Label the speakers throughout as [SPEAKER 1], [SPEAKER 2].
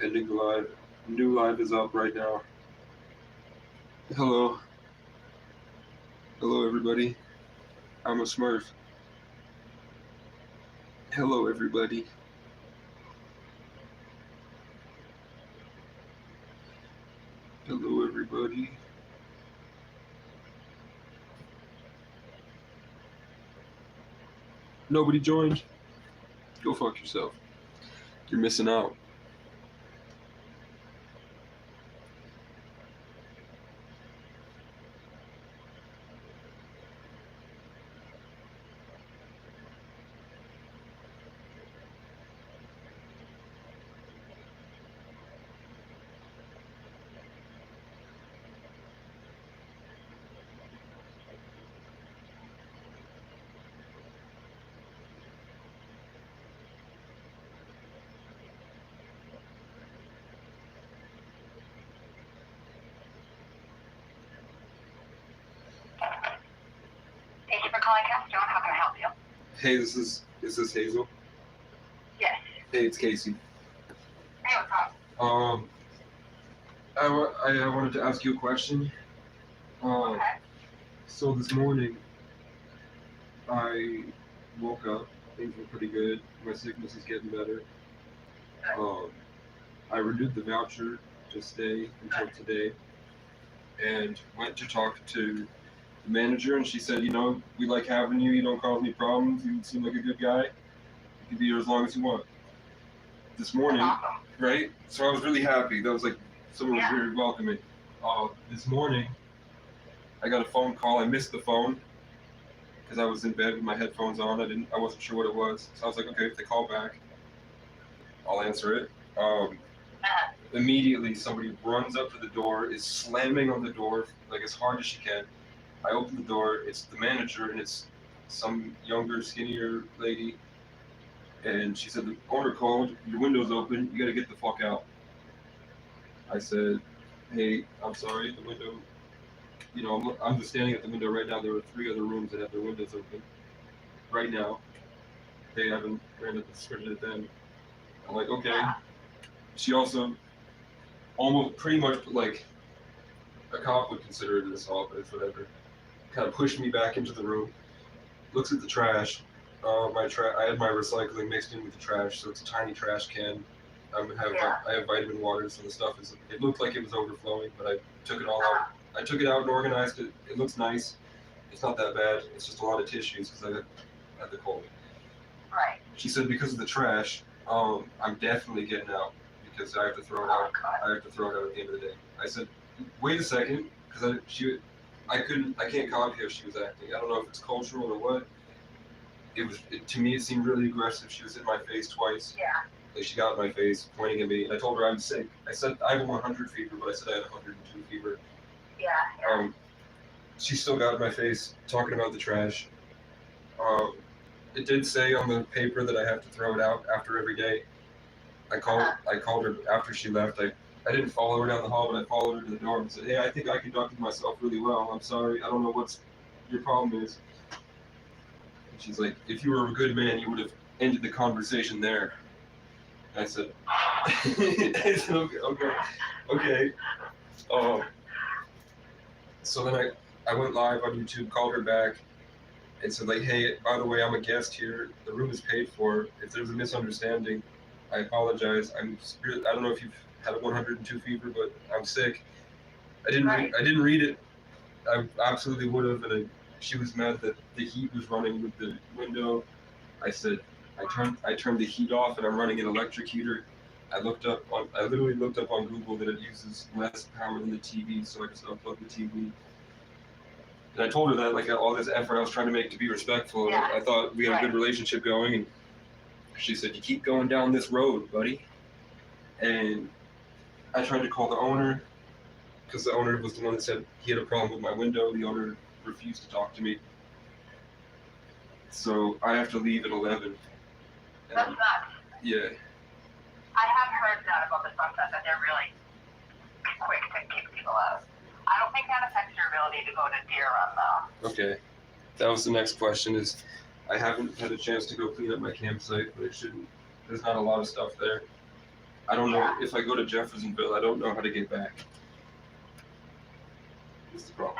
[SPEAKER 1] Ending the live. New live is up right now. Hello. Hello, everybody. I'm a Smurf. Hello, everybody. Hello, everybody. Nobody joined? Go fuck yourself. You're missing out.
[SPEAKER 2] Thank you for calling Capstone. How can I help you?
[SPEAKER 1] Hey, is this Hazel?
[SPEAKER 2] Yes.
[SPEAKER 1] Hey, it's Casey.
[SPEAKER 2] Hey, what's up?
[SPEAKER 1] I wanted to ask you a question.
[SPEAKER 2] Okay.
[SPEAKER 1] So this morning, I woke up. Things were pretty good. My sickness is getting better. I renewed the voucher to stay until today, and went to talk to the manager, and she said, we like having you. You don't cause any problems. You seem like a good guy. You can be here as long as you want. This morning,
[SPEAKER 2] Awesome.
[SPEAKER 1] right? So I was really happy. That was like someone was very welcoming. This morning, I got a phone call. I missed the phone because I was in bed with my headphones on. I wasn't sure what it was. So I was like, okay, if they call back, I'll answer it. Immediately, somebody runs up to the door, is slamming on the door like as hard as she can. I open the door. It's the manager, and it's some younger, skinnier lady. And she said, the owner called. Your window's open. You got to get the fuck out. I said, hey, I'm sorry. The window. I'm just standing at the window right now. There are 3 other rooms that have their windows open right now. They haven't skirted it then. I'm like, okay. She also almost pretty much like a cop would consider it an assault, but it's whatever. Kind of pushed me back into the room. Looks at the trash. I had my recycling mixed in with the trash, so it's a tiny trash can. I have vitamin water, so the stuff is. It looked like it was overflowing, but I took it all out. I took it out and organized it. It looks nice. It's not that bad. It's just a lot of tissues because I had the cold.
[SPEAKER 2] Right.
[SPEAKER 1] She said because of the trash, I'm definitely getting out because I have to throw it out. I have to throw it out at the end of the day. I said, wait a second, because I can't copy how she was acting. I don't know if it's cultural or what. To me, it seemed really aggressive. She was in my face twice.
[SPEAKER 2] Yeah.
[SPEAKER 1] Like she got in my face, pointing at me, and I told her I'm sick. I said I have a 100 fever, but I said I had 102 fever.
[SPEAKER 2] Yeah.
[SPEAKER 1] She still got in my face, talking about the trash. It did say on the paper that I have to throw it out after every day. I called her after she left. I didn't follow her down the hall, but I followed her to the door and said, hey, I think I conducted myself really well. I'm sorry. I don't know what your problem is. And she's like, if you were a good man, you would have ended the conversation there. And I said, okay. So then I went live on YouTube, called her back, and said, like, hey, by the way, I'm a guest here. The room is paid for. If there's a misunderstanding, I apologize. I don't know if you've had a 102 fever, but I'm sick. I didn't read it. I absolutely would have, and she was mad that the heat was running with the window. I said, I turned the heat off, and I'm running an electric heater. I literally looked up on Google that it uses less power than the TV, so I just unplugged the TV. And I told her that, like, all this effort I was trying to make to be respectful.
[SPEAKER 2] Yeah.
[SPEAKER 1] I thought we had a good relationship going, and she said, you keep going down this road, buddy. And I tried to call the owner, because the owner was the one that said he had a problem with my window. The owner refused to talk to me. So I have to leave at 11.
[SPEAKER 2] That's nuts.
[SPEAKER 1] Yeah.
[SPEAKER 2] I have heard that about the Sunset, that they're really quick to kick people out. I don't think that affects your ability to go to Deer Run, though.
[SPEAKER 1] Okay. That was the next question is, I haven't had a chance to go clean up my campsite, but it shouldn't. There's not a lot of stuff there. I don't know if I go to Jeffersonville, I don't know how to get back. That's the problem.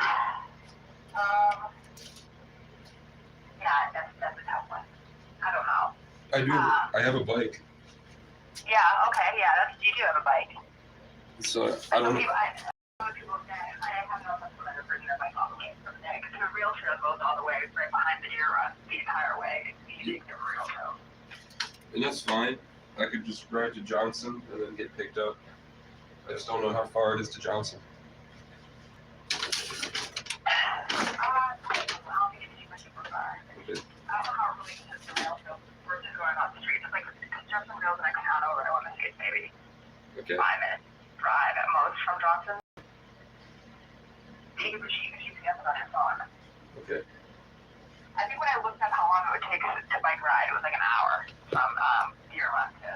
[SPEAKER 2] Yeah, that's a tough one. I don't know.
[SPEAKER 1] I have a bike,
[SPEAKER 2] Yeah, okay, yeah, you do have a bike.
[SPEAKER 1] so I don't know.
[SPEAKER 2] I have no customer that bring their bike all the way from there, because the rail trail goes all the way right behind the deer run, the entire way. You take the rail trail.
[SPEAKER 1] And that's fine. I could just ride to Johnson and then get picked up. I just don't know how far it is to Johnson.
[SPEAKER 2] I don't think it's super far.
[SPEAKER 1] Okay.
[SPEAKER 2] I don't know how it relates to the rail trail versus going off the street. It's like Jeffersonville's the next town over. I want to say it's maybe
[SPEAKER 1] Okay.
[SPEAKER 2] 5-minute drive at most from Johnson. Take a GPS on your phone.
[SPEAKER 1] Okay.
[SPEAKER 2] I think when I looked at how long it would take to bike ride, it was like an hour from Deer Run to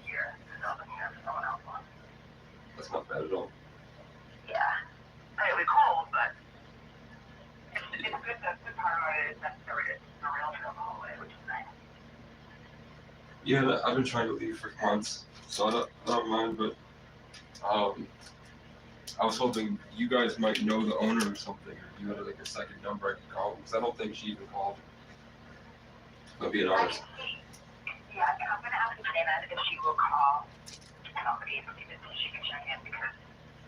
[SPEAKER 2] here. So I was looking there for someone else one.
[SPEAKER 1] That's not bad at all.
[SPEAKER 2] Yeah. I mean, it was cold, but it's good. The good part about it is that the rail trail the whole way, which is nice.
[SPEAKER 1] Yeah, I've been trying to leave for months, so I don't mind, but I was hoping you guys might know the owner or something, or you had like a second number I could call, because I don't think she even called. I'm being honest.
[SPEAKER 2] Yeah, I'm going to ask Dana if she will call somebody and see if she can check in, because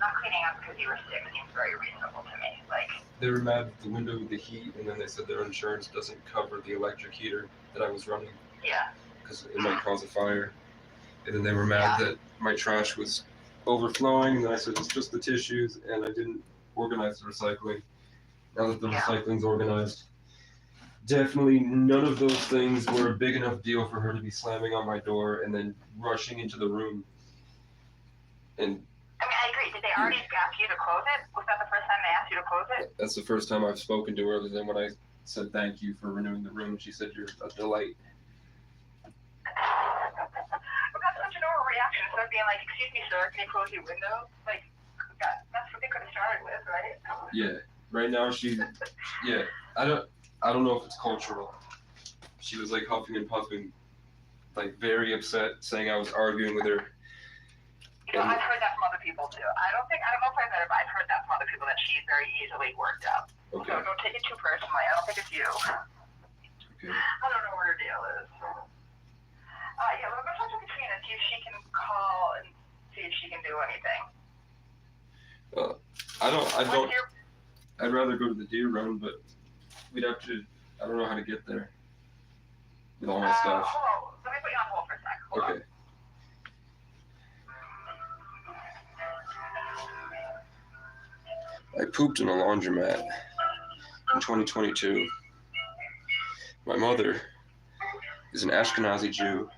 [SPEAKER 2] not cleaning up because you were sick seems very reasonable to me. Like,
[SPEAKER 1] They were mad at the window with the heat, and then they said their insurance doesn't cover the electric heater that I was running,
[SPEAKER 2] yeah.
[SPEAKER 1] because it might cause a fire. And then they were mad that my trash was overflowing, and I said it's just the tissues, and I didn't organize the recycling. Now that the recycling's organized, definitely none of those things were a big enough deal for her to be slamming on my door and then rushing into the room. And
[SPEAKER 2] I mean, I agree. Did they already ask you to close it? Was that the first time they asked you to close it?
[SPEAKER 1] that's the first time I've spoken to her, other than when I said thank you for renewing the room. She said you're a delight.
[SPEAKER 2] That's such an overreaction. Instead of being like, excuse me, sir, can you close your window? Like, that's what they could have started with, right?
[SPEAKER 1] Yeah. Right now I don't know if it's cultural. She was like huffing and puffing, like very upset, saying I was arguing with her.
[SPEAKER 2] You know, I've heard that from other people too. I don't know if I've heard it, but I've heard that from other people that she's very easily worked up.
[SPEAKER 1] Okay.
[SPEAKER 2] So don't take it too personally. I don't think it's you.
[SPEAKER 1] Okay.
[SPEAKER 2] I don't know what her deal is. Yeah, we're going to talk to Katrina, see if she can call and see if she can do anything.
[SPEAKER 1] I'd rather go to the deer run, but we'd have to, I don't know how to get there with all my stuff.
[SPEAKER 2] Hold on. Let me put you on hold for a sec. Hold on.
[SPEAKER 1] I pooped in a laundromat in 2022. My mother is an Ashkenazi Jew.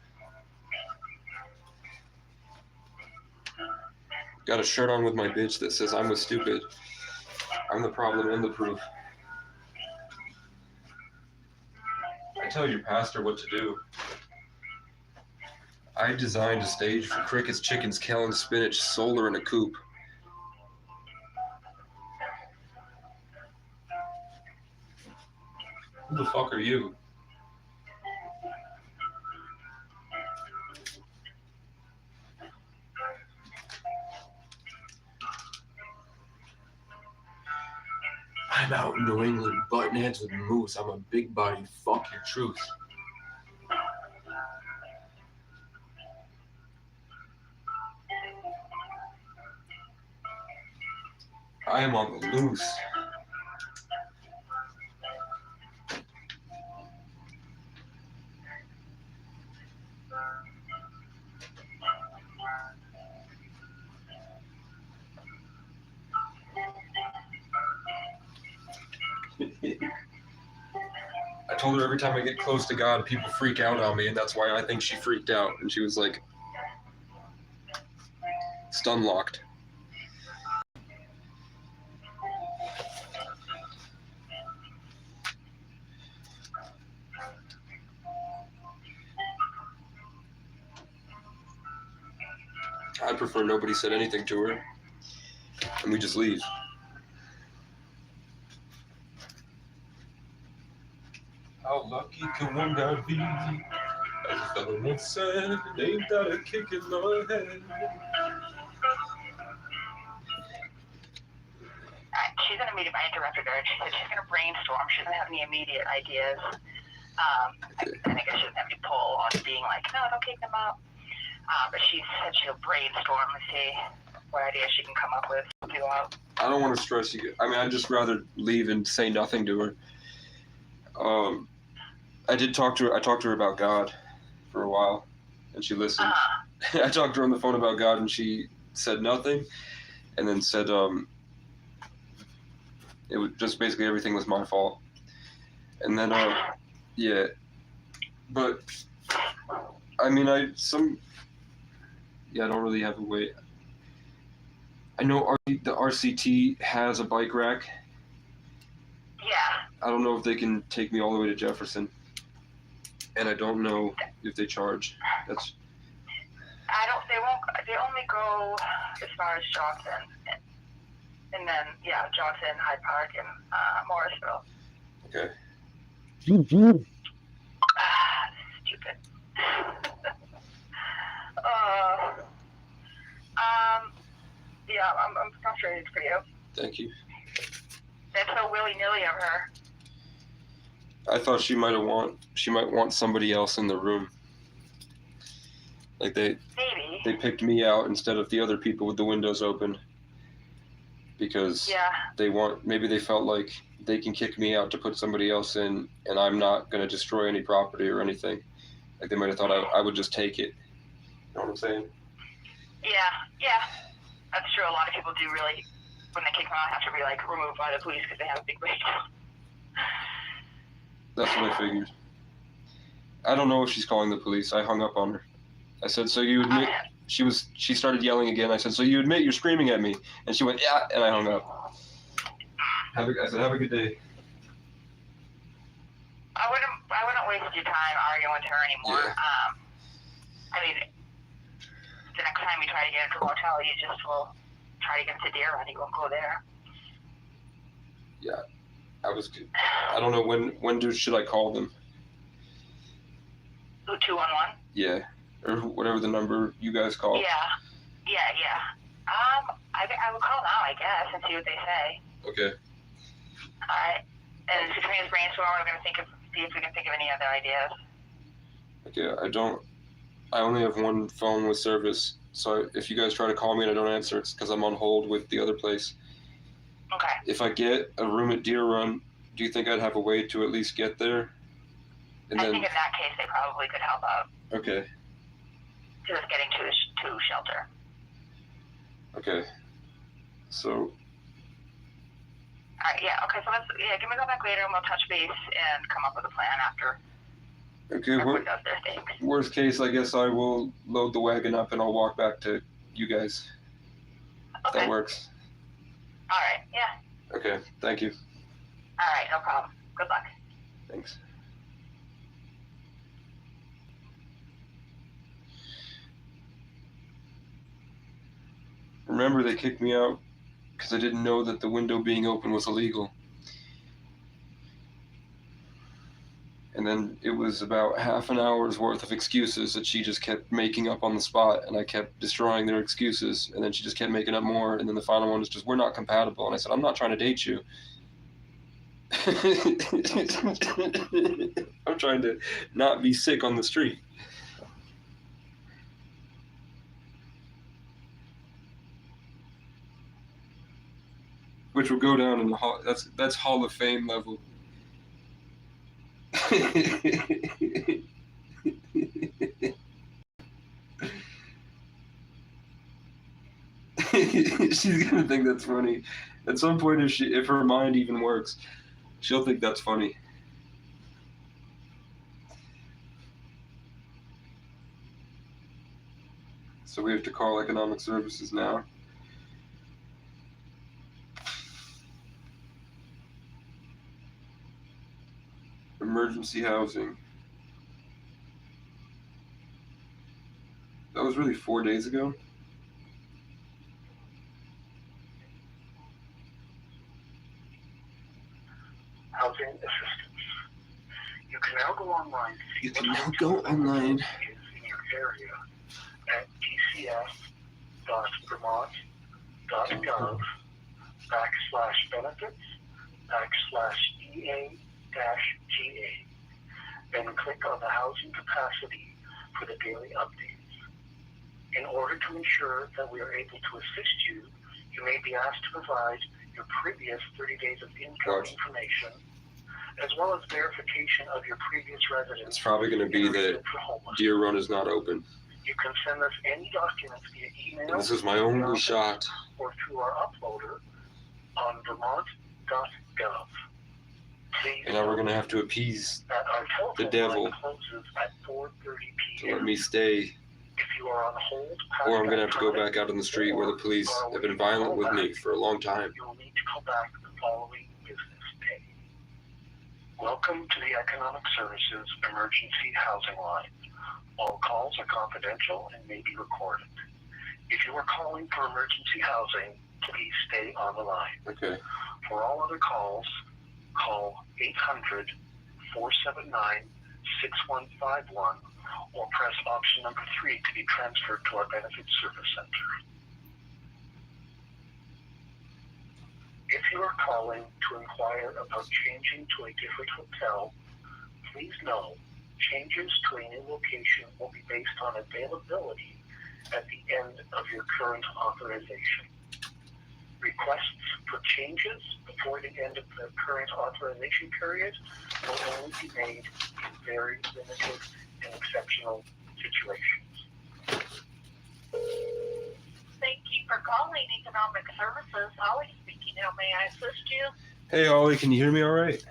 [SPEAKER 1] Got a shirt on with my bitch that says I'm stupid. I'm the problem and the proof. I tell your pastor what to do. I designed a stage for crickets, chickens, kale, and spinach, solar in a coop. Who the fuck are you? I'm out in New England, butting heads with moose. I'm a big body. Fuck your truth. I am on the loose. I told her every time I get close to God, people freak out on me, and that's why I think she freaked out. And she was like, stun locked. I prefer nobody said anything to her, and we just leave. How lucky can one guy be? Someone said, ain't that a kick in the head?
[SPEAKER 2] She's in a meeting. I interrupted her. She said she's going to brainstorm. She doesn't have any immediate ideas. I think she doesn't have any pull on being like, no, don't kick them out. But she said she'll brainstorm and see what ideas she can come up with. Do out.
[SPEAKER 1] I don't want to stress you. I mean, I'd just rather leave and say nothing to her. I did talk to her. I talked to her about God for a while, and she listened. I talked to her on the phone about God, and she said nothing, and then said it was just basically everything was my fault. And then yeah, but I mean, I don't really have a way. I know the RCT has a bike rack.
[SPEAKER 2] Yeah.
[SPEAKER 1] I don't know if they can take me all the way to Jefferson, and I don't know if they charge. That's.
[SPEAKER 2] They won't. They only go as far as Johnson, and then Johnson, Hyde Park, and Morrisville.
[SPEAKER 1] Okay.
[SPEAKER 2] Stupid. Yeah, I'm frustrated for you.
[SPEAKER 1] Thank you.
[SPEAKER 2] That's so willy-nilly of her.
[SPEAKER 1] I thought she might want somebody else in the room. Like they picked me out instead of the other people with the windows open. Because maybe they felt like they can kick me out to put somebody else in, and I'm not going to destroy any property or anything. Like they might have thought I would just take it. You know what I'm saying?
[SPEAKER 2] Yeah. That's true. A lot of people do really, when they kick them out, have to be like removed by the police because they have a big breakdown.
[SPEAKER 1] That's what I figured. I don't know if she's calling the police. I hung up on her. I said, so you admit... She started yelling again. I said, so you admit you're screaming at me? And she went, yeah, and I hung up. I said, have a good day.
[SPEAKER 2] I wouldn't waste your time arguing with her anymore.
[SPEAKER 1] Yeah.
[SPEAKER 2] I mean, the next time you try to get into a hotel, you just will try to get to Deer Run. You won't go there.
[SPEAKER 1] Yeah. I don't know should I call them?
[SPEAKER 2] 211?
[SPEAKER 1] Yeah. Or whatever the number you guys call.
[SPEAKER 2] Yeah. I will call now, I guess, and see what they say.
[SPEAKER 1] Okay.
[SPEAKER 2] Alright. And Katrina's brainstorm, we're going to see if we can think of any other ideas.
[SPEAKER 1] Okay, I only have one phone with service, so if you guys try to call me and I don't answer, it's because I'm on hold with the other place.
[SPEAKER 2] Okay.
[SPEAKER 1] If I get a room at Deer Run, do you think I'd have a way to at least get there?
[SPEAKER 2] I think in that case they probably could help out.
[SPEAKER 1] Okay.
[SPEAKER 2] Just getting to shelter.
[SPEAKER 1] Okay. So.
[SPEAKER 2] Alright, yeah, okay, so give me a call back later and we'll touch base and come up with a plan after.
[SPEAKER 1] Okay,
[SPEAKER 2] everyone does their thing.
[SPEAKER 1] Worst case, I guess I will load the wagon up and I'll walk back to you guys.
[SPEAKER 2] Okay.
[SPEAKER 1] That works.
[SPEAKER 2] Alright, yeah.
[SPEAKER 1] Okay, thank you.
[SPEAKER 2] Alright, no problem. Good luck.
[SPEAKER 1] Thanks. Remember, they kicked me out because I didn't know that the window being open was illegal. And then it was about half an hour's worth of excuses that she just kept making up on the spot, and I kept destroying their excuses, and then she just kept making up more, and then the final one was just, we're not compatible. And I said, I'm not trying to date you. I'm trying to not be sick on the street. Which will go down in the that's Hall of Fame level. She's gonna think that's funny. At some point, if her mind even works, she'll think that's funny. So we have to call economic services now. Emergency housing. That was really 4 days ago.
[SPEAKER 3] Housing assistance. You can now go online.
[SPEAKER 1] You can now go online
[SPEAKER 3] cs.vermont.gov/benefits/EA-GA. Then click on the housing capacity for the daily updates. In order to ensure that we are able to assist you, you may be asked to provide your previous 30 days of income information, as well as verification of your previous residence.
[SPEAKER 1] It's probably going to be that Deer Run is not open.
[SPEAKER 3] You can send us any documents via email.
[SPEAKER 1] And this is my only shot.
[SPEAKER 3] Or through our uploader on vermont.gov. Please
[SPEAKER 1] and now we're going to have to appease the devil
[SPEAKER 3] closes at 4:30
[SPEAKER 1] to
[SPEAKER 3] p.m.
[SPEAKER 1] let me stay,
[SPEAKER 3] If you are on hold,
[SPEAKER 1] or I'm going to have to go back out on the street where the police have been violent with me for a long time.
[SPEAKER 3] You will need to call back the following business day. Welcome to the Economic Services Emergency Housing Line. All calls are confidential and may be recorded. If you are calling for emergency housing, please stay on the line.
[SPEAKER 1] Okay.
[SPEAKER 3] For all other calls, call 800-479-6151 or press option number 3 to be transferred to our Benefits Service Center. If you are calling to inquire about changing to a different hotel, please know changes to a new location will be based on availability at the end of your current authorization. Requests for changes before the end of the current authorization period will only be made in very limited and exceptional situations.
[SPEAKER 2] Thank you for calling Economic Services. Holly speaking. How may I assist you?
[SPEAKER 1] Hey, Ollie, can you hear me all right?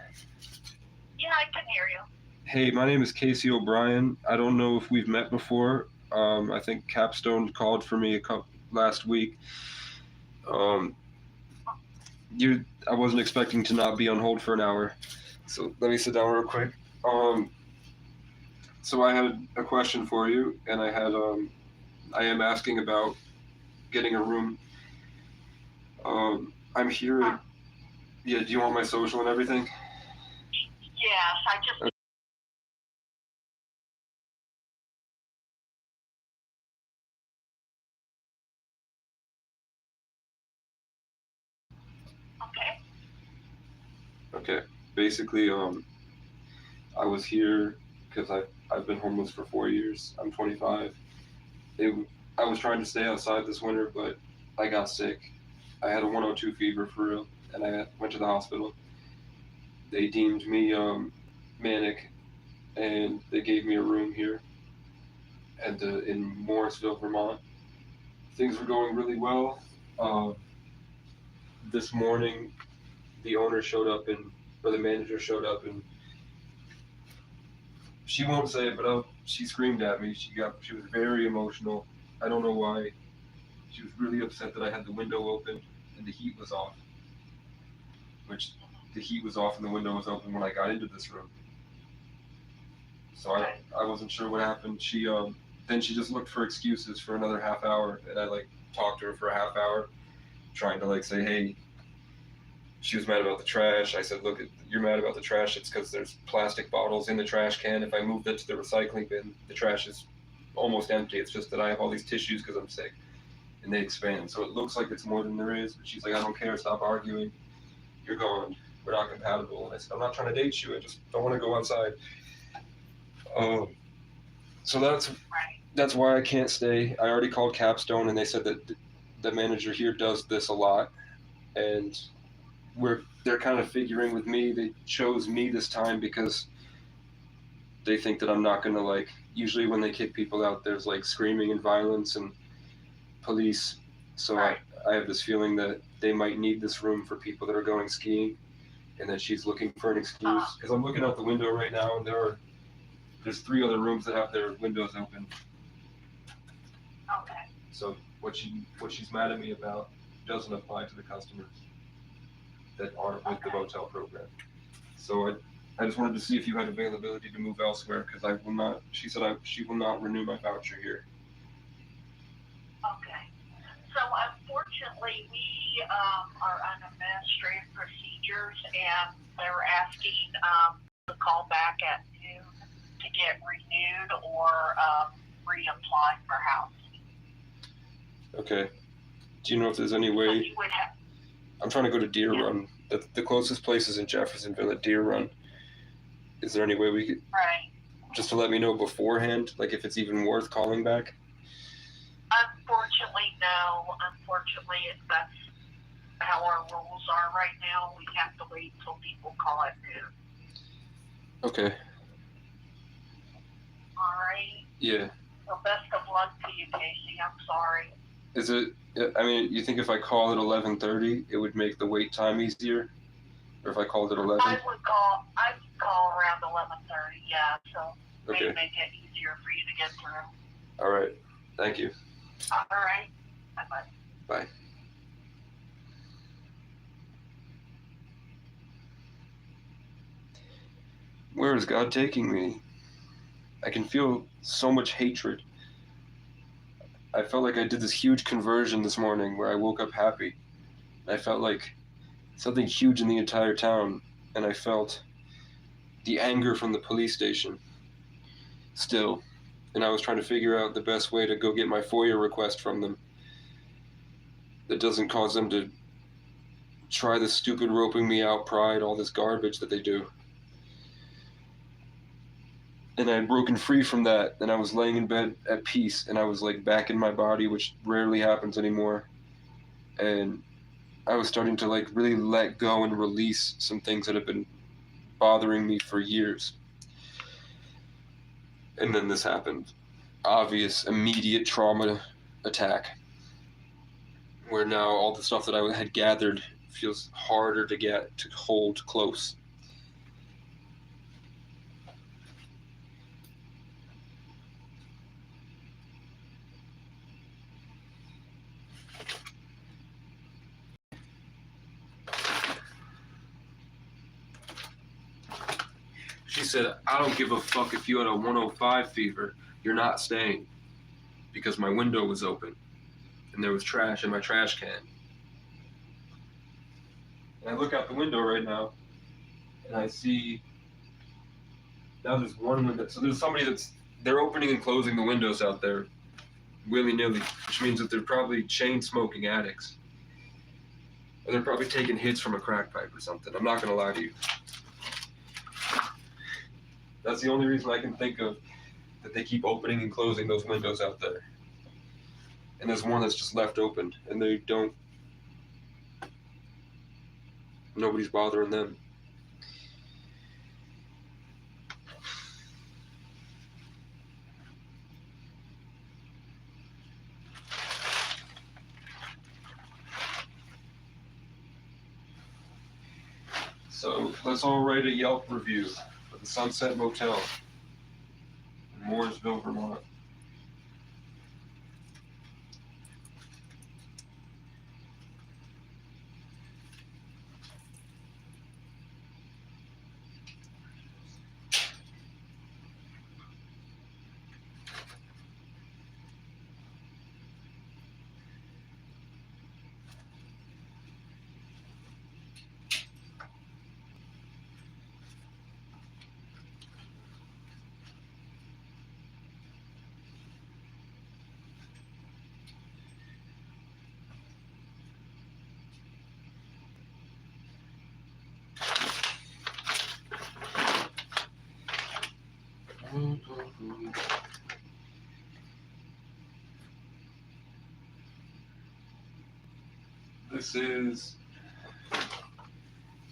[SPEAKER 2] Yeah, I can hear you.
[SPEAKER 1] Hey, my name is Casey O'Brien. I don't know if we've met before. I think Capstone called for me last week. I wasn't expecting to not be on hold for an hour, so let me sit down real quick. So I had a question for you, and I am asking about getting a room. I'm here. Yeah, do you want my social and everything?
[SPEAKER 2] Yes, I just. Okay.
[SPEAKER 1] Okay. Basically, I was here because I've been homeless for 4 years. I'm 25. I was trying to stay outside this winter, but I got sick. I had a 102 fever for real, and I went to the hospital. They deemed me manic, and they gave me a room here in Morrisville, Vermont. Things were going really well. This morning, the owner showed up or the manager showed up, and she won't say it, but she screamed at me. She was very emotional. I don't know why. She was really upset that I had the window open and the heat was off. Which the heat was off and the window was open when I got into this room. So I wasn't sure what happened. Then she just looked for excuses for another half hour, and I talked to her for a half hour, trying to say, hey. She was mad about the trash. I said, look, you're mad about the trash. It's because there's plastic bottles in the trash can. If I moved it to the recycling bin, the trash is almost empty. It's just that I have all these tissues because I'm sick, and they expand. So it looks like it's more than there is. But she's like, I don't care. Stop arguing. You're gone. We're not compatible. And I said, I'm not trying to date you. I just don't want to go outside. So that's why I can't stay. I already called Capstone, and they said that the manager here does this a lot, and they're kind of figuring with me. They chose me this time because they think that I'm not gonna usually when they kick people out, there's screaming and violence and police. So I have this feeling that they might need this room for people that are going skiing, and that she's looking for an excuse. Because I'm looking out the window right now, and there's 3 other rooms that have their windows open.
[SPEAKER 2] Okay.
[SPEAKER 1] So what she's mad at me about doesn't apply to the customers that aren't with the motel program. So I just wanted to see if you had availability to move elsewhere, because I will not. She said she will not renew my voucher here.
[SPEAKER 2] Okay. So unfortunately, we are on administrative procedures, and they're asking to call back at noon to get renewed or reapply for housing.
[SPEAKER 1] Okay. Do you know if there's any
[SPEAKER 2] So
[SPEAKER 1] way?
[SPEAKER 2] you would have,
[SPEAKER 1] I'm trying to go to Deer Run. The closest place is in Jeffersonville at Deer Run. Is there any way we could,
[SPEAKER 2] right.
[SPEAKER 1] just to let me know beforehand, like if it's even worth calling back?
[SPEAKER 2] Unfortunately, no. Unfortunately, that's how our rules are right now. We have to wait until people call at noon.
[SPEAKER 1] Okay.
[SPEAKER 2] All right.
[SPEAKER 1] Yeah.
[SPEAKER 2] So best of luck to you, Casey. I'm sorry.
[SPEAKER 1] Is it? I mean, you think if I call at 11:30, it would make the wait time easier, or if I called at 11?
[SPEAKER 2] I'd call around 11:30. Yeah. So maybe
[SPEAKER 1] Okay.
[SPEAKER 2] make it easier for you to get through.
[SPEAKER 1] All right. Thank you.
[SPEAKER 2] All right. Bye.
[SPEAKER 1] Bye. Where is God taking me? I can feel so much hatred. I felt like I did this huge conversion this morning where I woke up happy. I felt like something huge in the entire town, and I felt the anger from the police station still. And I was trying to figure out the best way to go get my FOIA request from them that doesn't cause them to try this stupid roping me out pride, all this garbage that they do. And I had broken free from that, and I was laying in bed at peace, and I was like back in my body, which rarely happens anymore. And I was starting to like really let go and release some things that have been bothering me for years. And then this happened. Obvious, immediate trauma attack. Where now all the stuff that I had gathered feels harder to hold close. She said, I don't give a fuck if you had a 105 fever. You're not staying. Because my window was open. And there was trash in my trash can. And I look out the window right now. And I see... Now there's one window. So there's somebody they're opening and closing the windows out there. Willy-nilly. Which means that they're probably chain-smoking addicts. Or they're probably taking hits from a crack pipe or something. I'm not going to lie to you. That's the only reason I can think of that they keep opening and closing those windows out there. And there's one that's just left open, and they don't... Nobody's bothering them. So let's all write a Yelp review for the Sunset Motel in Mooresville, Vermont.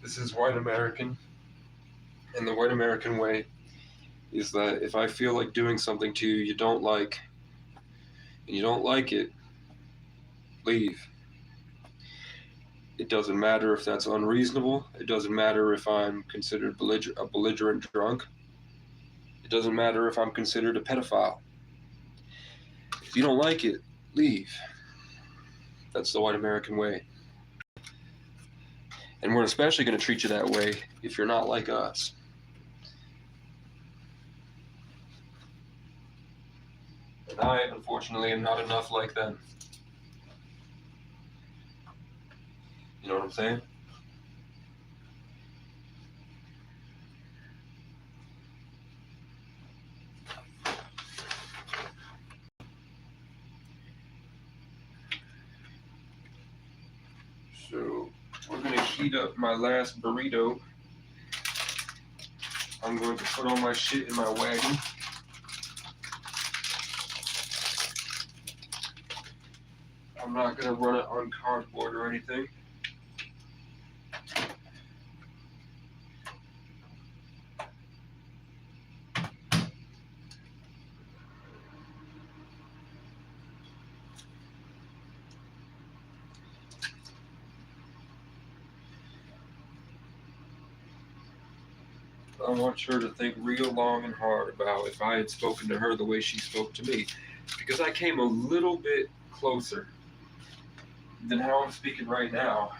[SPEAKER 1] This is white American, and the white American way is that if I feel like doing something to you you don't like, and you don't like it, leave. It doesn't matter if that's unreasonable. It doesn't matter if I'm considered a belligerent drunk. It doesn't matter if I'm considered a pedophile. If you don't like it, leave. That's the white American way. And we're especially going to treat you that way if you're not like us. And I, unfortunately, am not enough like them. You know what I'm saying? So we're gonna heat up my last burrito. I'm going to put all my shit in my wagon. I'm not gonna run it on cardboard or anything. I want her to think real long and hard about if I had spoken to her the way she spoke to me. Because I came a little bit closer than how I'm speaking right now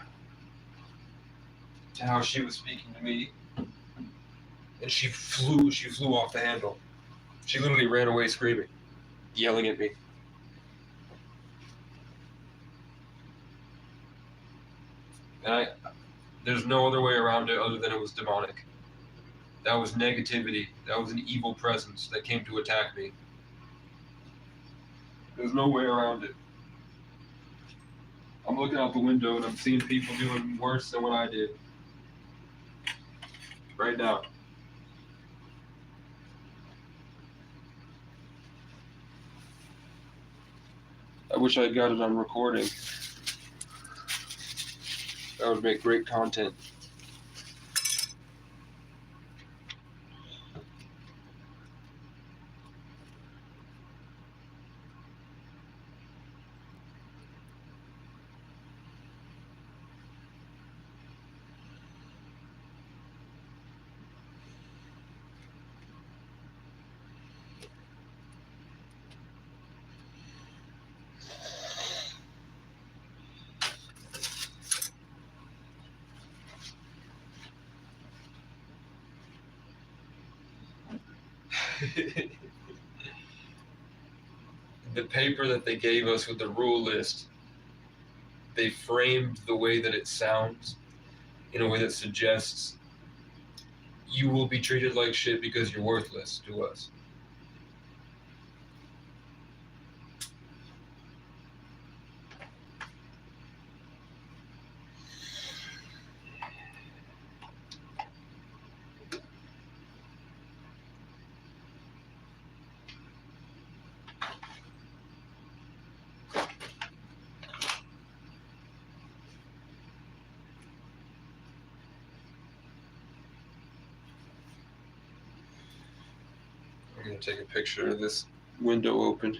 [SPEAKER 1] to how she was speaking to me. And she flew off the handle. She literally ran away screaming, yelling at me. And there's no other way around it other than it was demonic. That was negativity. That was an evil presence that came to attack me. There's no way around it. I'm looking out the window and I'm seeing people doing worse than what I did. Right now. I wish I got it on recording. That would make great content. The paper that they gave us with the rule list, they framed the way that it sounds in a way that suggests you will be treated like shit because you're worthless to us. I'm going to take a picture of this window open.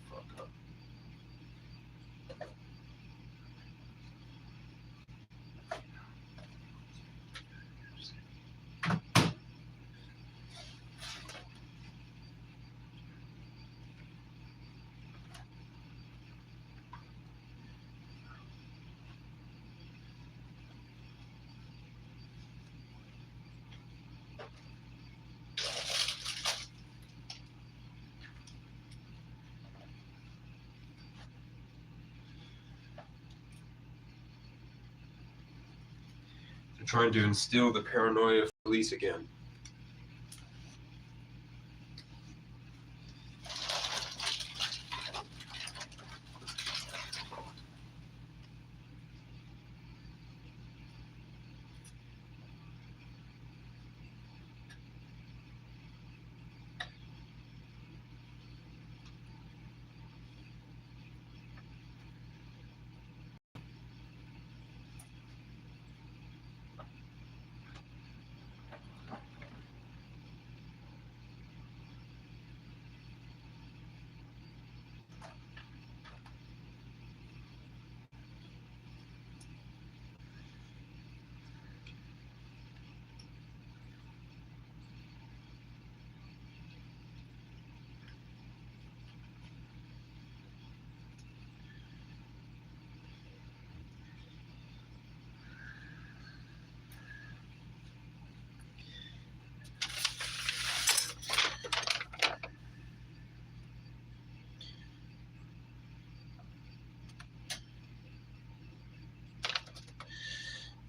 [SPEAKER 1] Fuck up. They're trying to instill the paranoia of police again.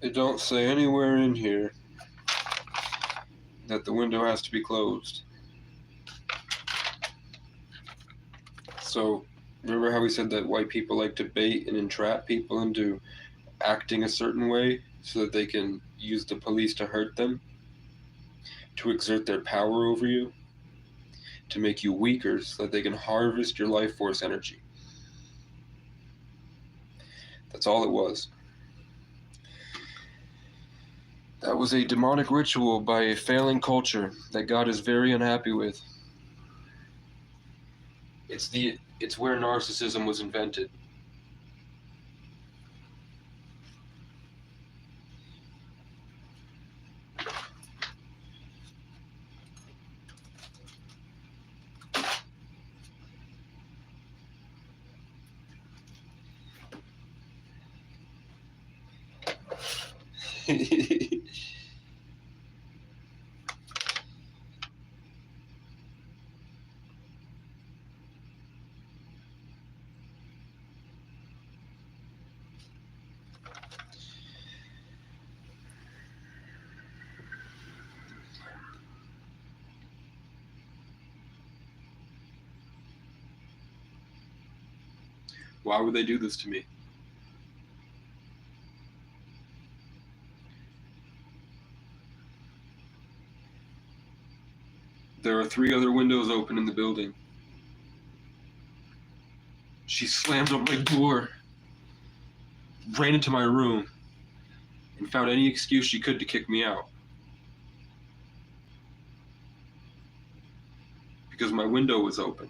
[SPEAKER 1] It don't say anywhere in here that the window has to be closed. So, remember how we said that white people like to bait and entrap people into acting a certain way so that they can use the police to hurt them, to exert their power over you, to make you weaker so that they can harvest your life force energy. That's all it was. That was a demonic ritual by a failing culture that God is very unhappy with. It's where narcissism was invented. Why would they do this to me? There are 3 other windows open in the building. She slammed on my door, ran into my room, and found any excuse she could to kick me out. Because my window was open.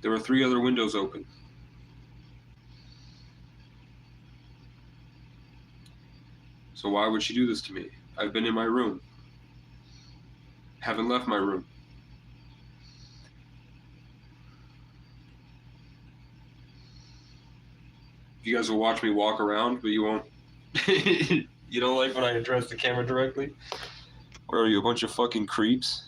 [SPEAKER 1] There were 3 other windows open. So why would she do this to me? I've been in my room. Haven't left my room. You guys will watch me walk around, but you won't. You don't like when I address the camera directly? What are you, a bunch of fucking creeps?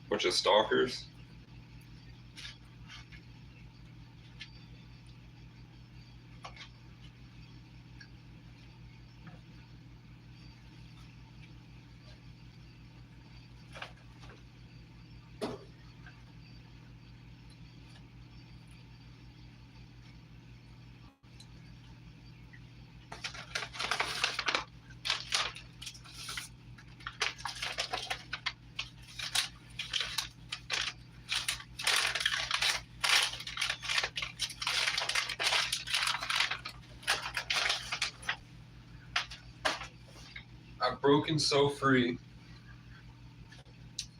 [SPEAKER 1] Bunch of stalkers? I've broken so free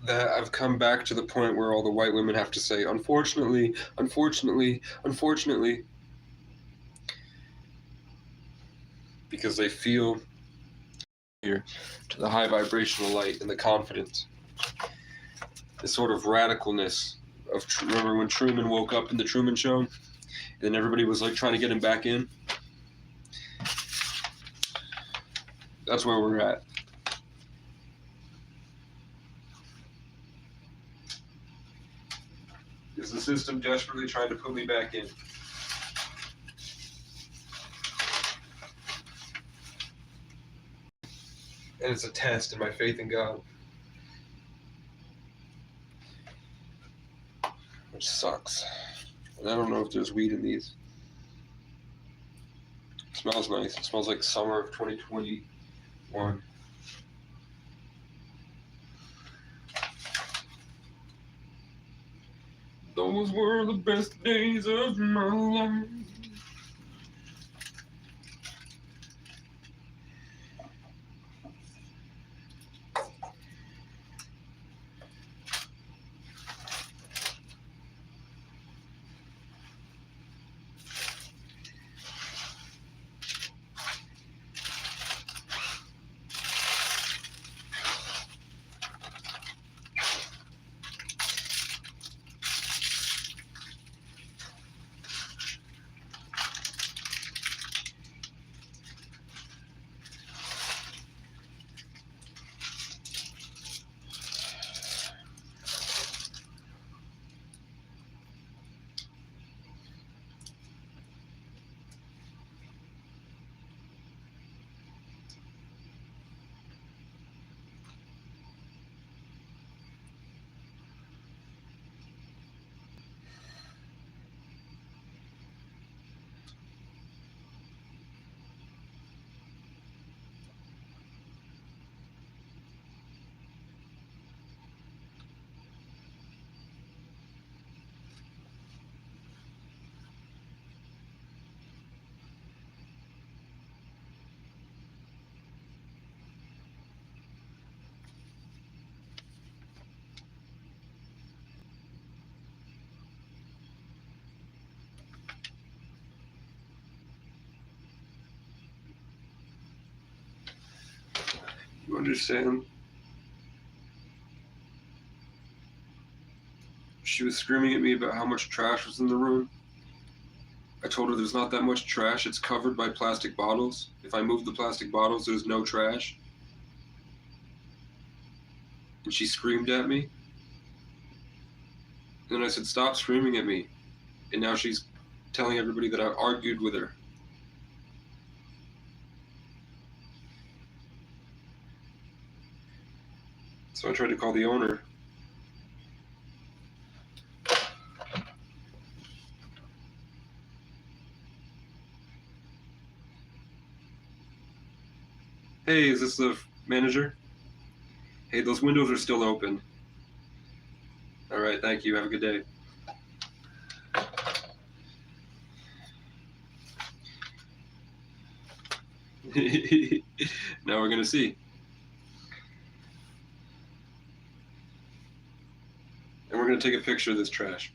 [SPEAKER 1] that I've come back to the point where all the white women have to say, unfortunately, unfortunately, unfortunately, because they feel here to the high vibrational light and the confidence, the sort of radicalness of, remember when Truman woke up in the Truman Show, and then everybody was like trying to get him back in? That's where we're at. Is the system desperately trying to put me back in? And it's a test in my faith in God. Which sucks. And I don't know if there's weed in these. It smells nice. It smells like summer of 2021. Those were the best days of my life. you understand? She was screaming at me about how much trash was in the room. I told her there's not that much trash, it's covered by plastic bottles. If I move the plastic bottles, there's no trash. And she screamed at me. And then I said, stop screaming at me. And now she's telling everybody that I argued with her. So I tried to call the owner. Hey, is this the manager? Hey, those windows are still open. All right, thank you. Have a good day. Now we're gonna see. And we're gonna take a picture of this trash.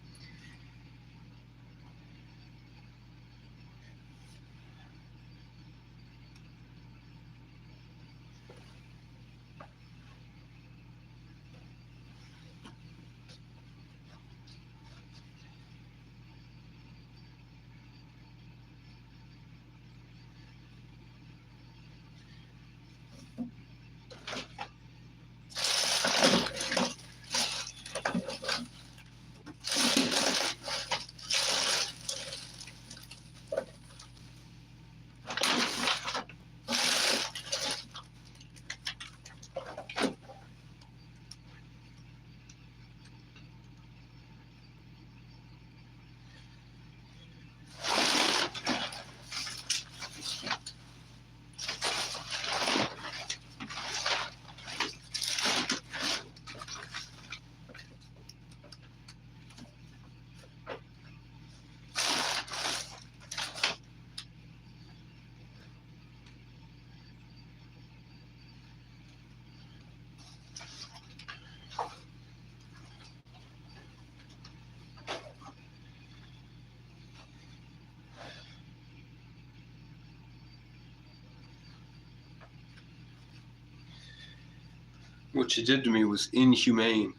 [SPEAKER 1] What she did to me was inhumane.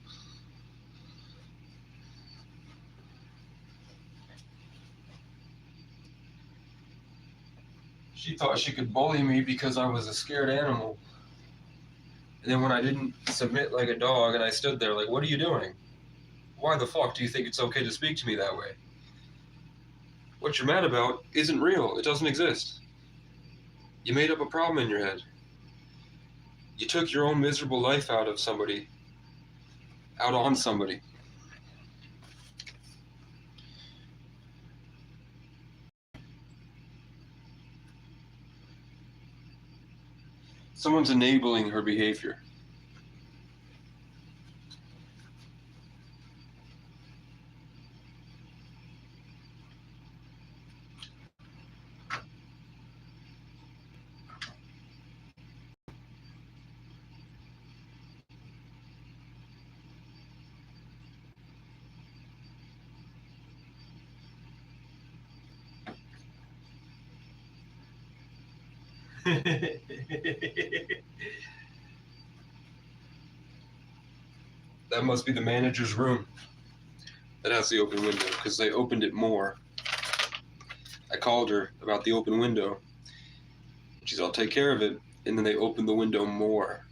[SPEAKER 1] She thought she could bully me because I was a scared animal. And then when I didn't submit like a dog and I stood there like, what are you doing? Why the fuck do you think it's okay to speak to me that way? What you're mad about isn't real. It doesn't exist. You made up a problem in your head. You took your own miserable life out on somebody. Someone's enabling her behavior. That must be the manager's room that has the open window, because they opened it more. I called her about the open window. She said, I'll take care of it. And then they opened the window more.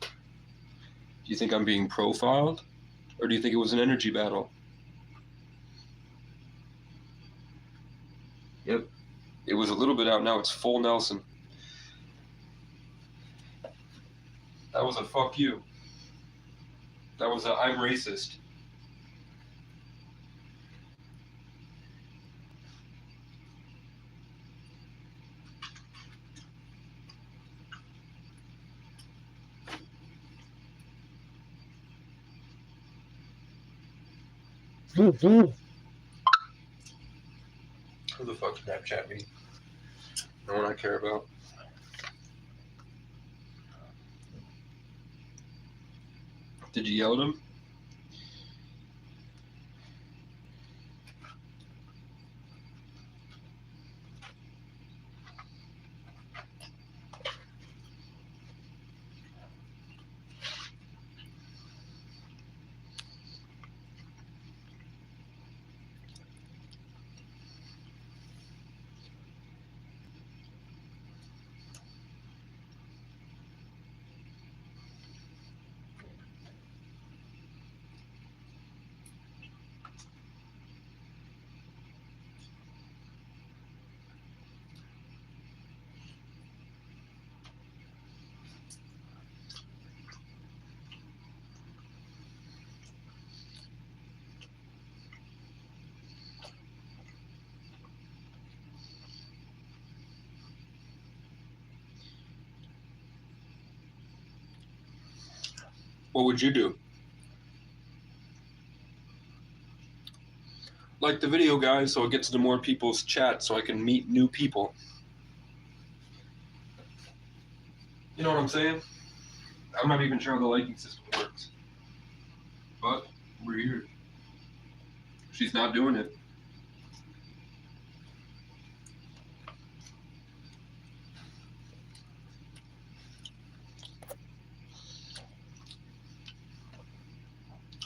[SPEAKER 1] Do you think I'm being profiled? Or do you think it was an energy battle? Yep. It was a little bit out, now it's full Nelson. That was a fuck you. That was a I'm racist. Who the fuck Snapchat me? No one I care about. Did you yell at him? What would you do? Like the video, guys, so it gets to more people's chat so I can meet new people. You know what I'm saying? I'm not even sure how the liking system works. But we're here. She's not doing it.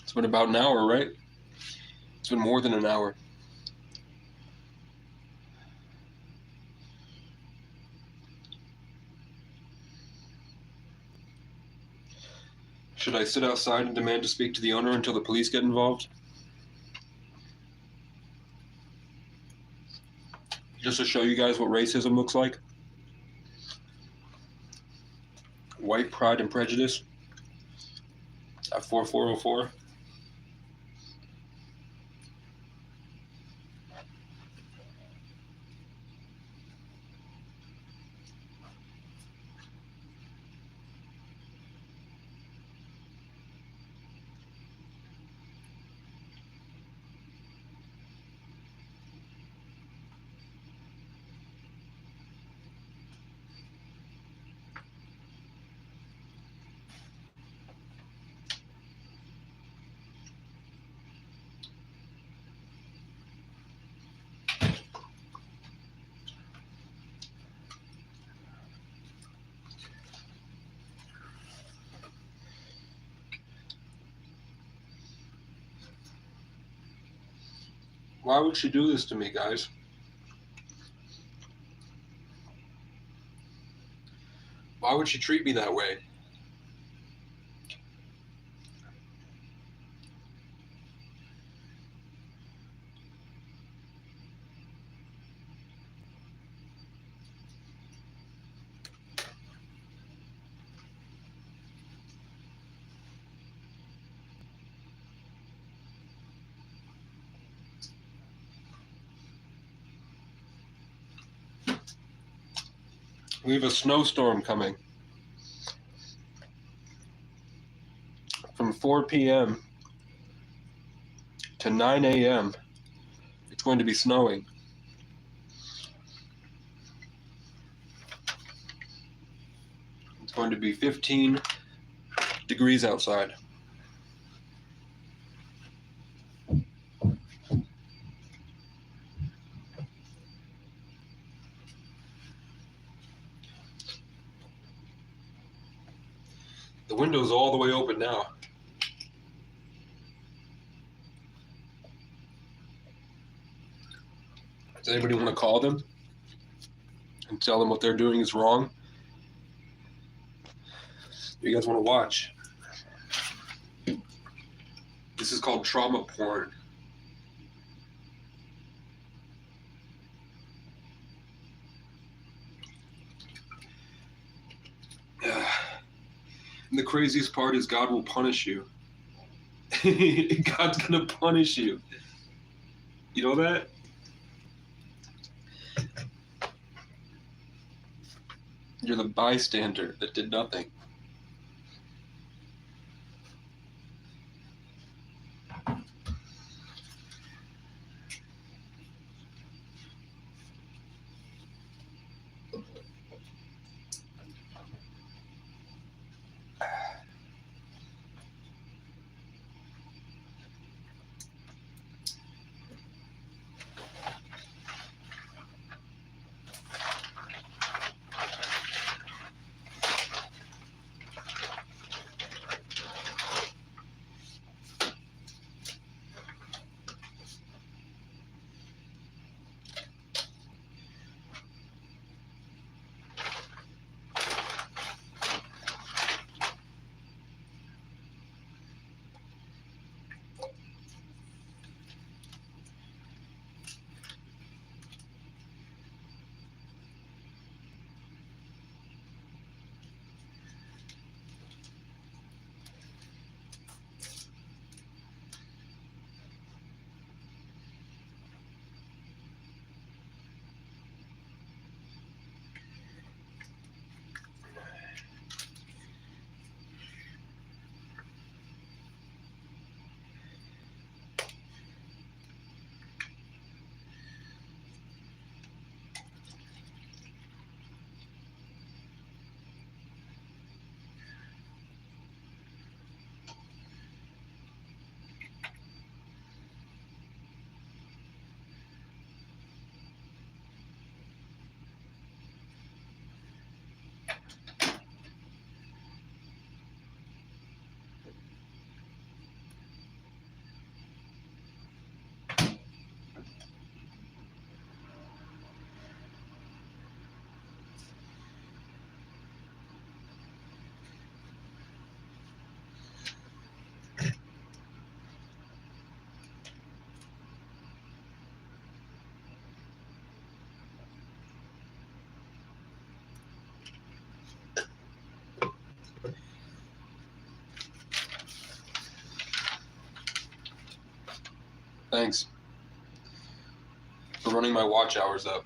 [SPEAKER 1] It's been about an hour, right? It's been more than an hour. Should I sit outside and demand to speak to the owner until the police get involved? Just to show you guys what racism looks like. White pride and prejudice at 4404. Why would she do this to me, guys? Why would she treat me that way? We have a snowstorm coming. From 4 p.m. to 9 a.m. It's going to be snowing. It's going to be 15 degrees outside. The window's all the way open now. Does anybody want to call them and tell them what they're doing is wrong? You guys want to watch? This is called trauma porn. And the craziest part is God will punish you. God's gonna punish you. You know that? You're the bystander that did nothing. Thanks for running my watch hours up.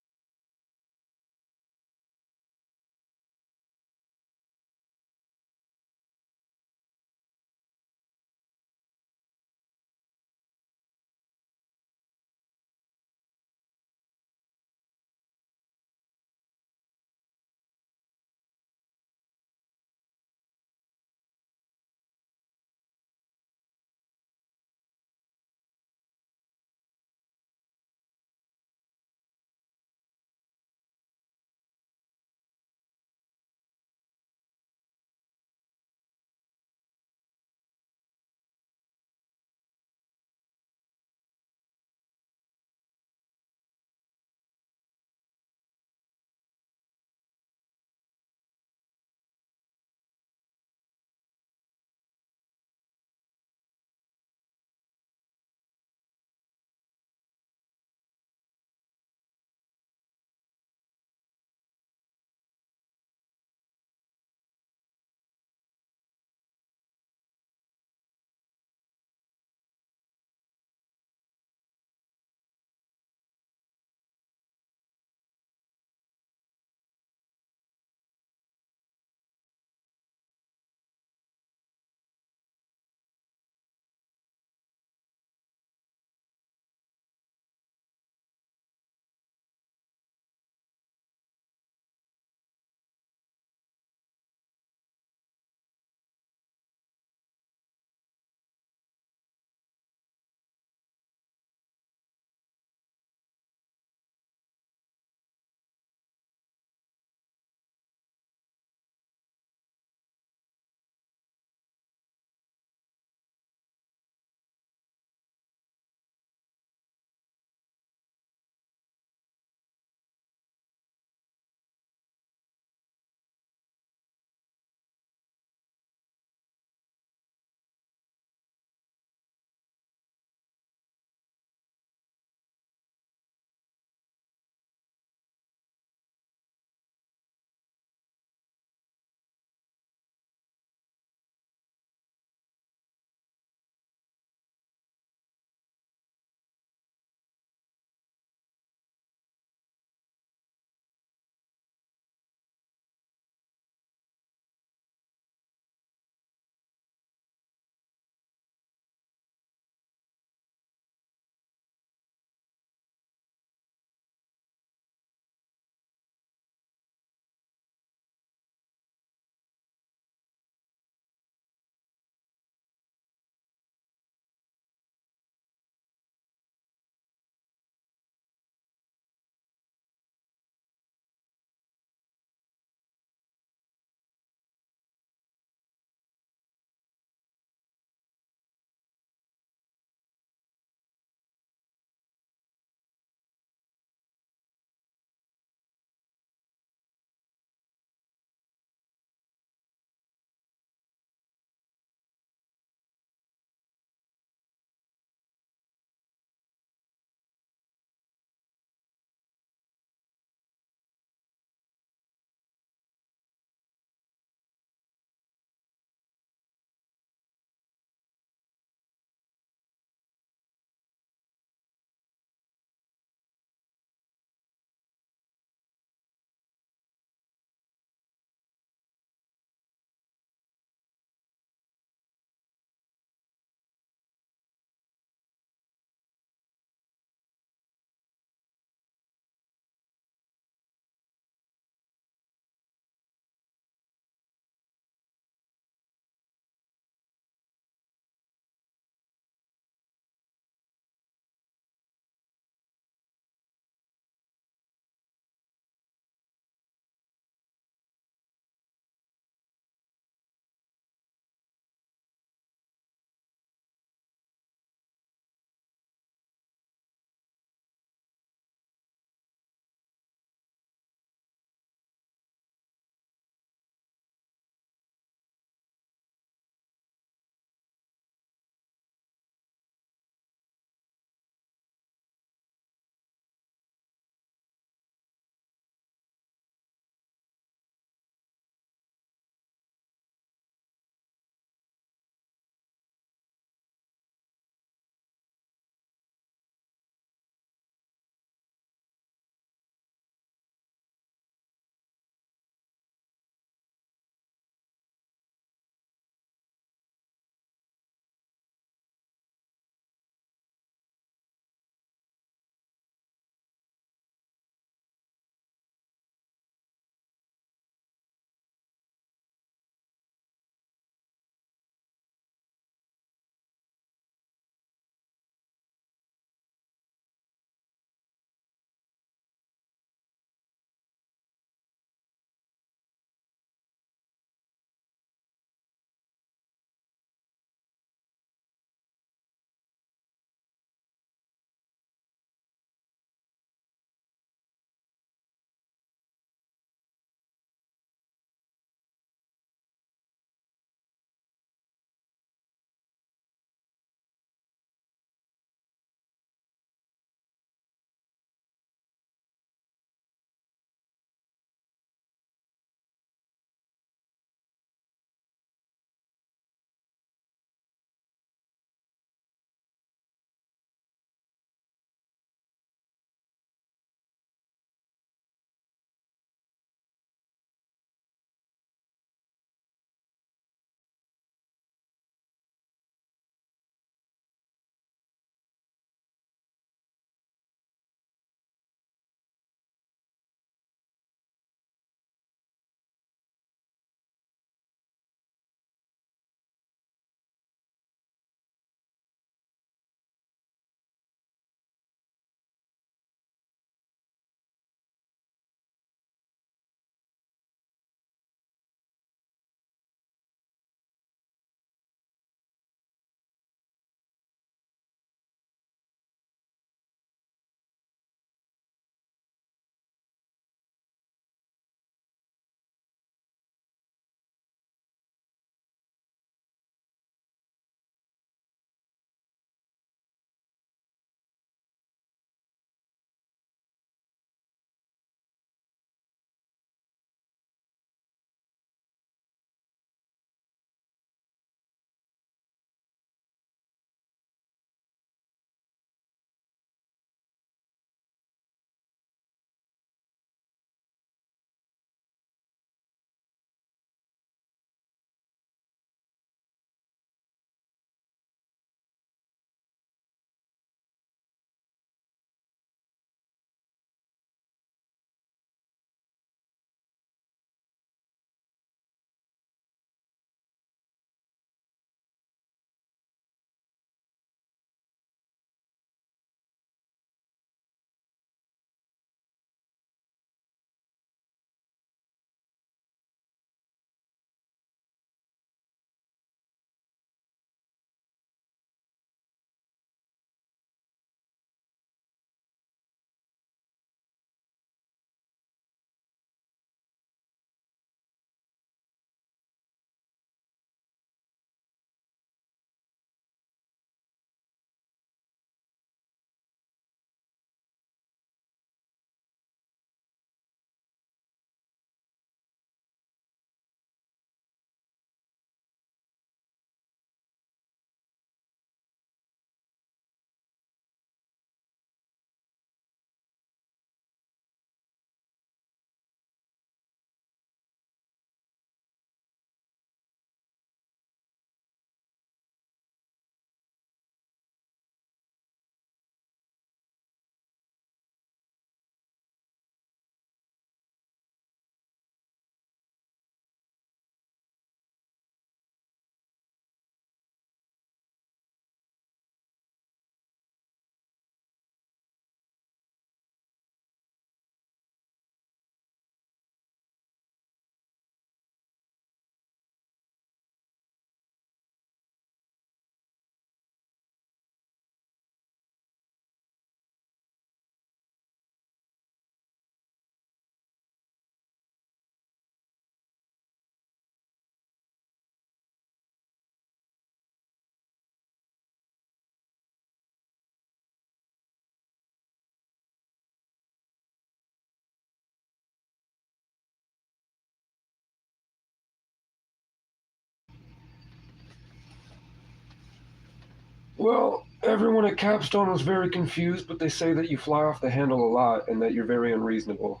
[SPEAKER 1] Well, everyone at Capstone was very confused, but they say that you fly off the handle a lot and that you're very unreasonable.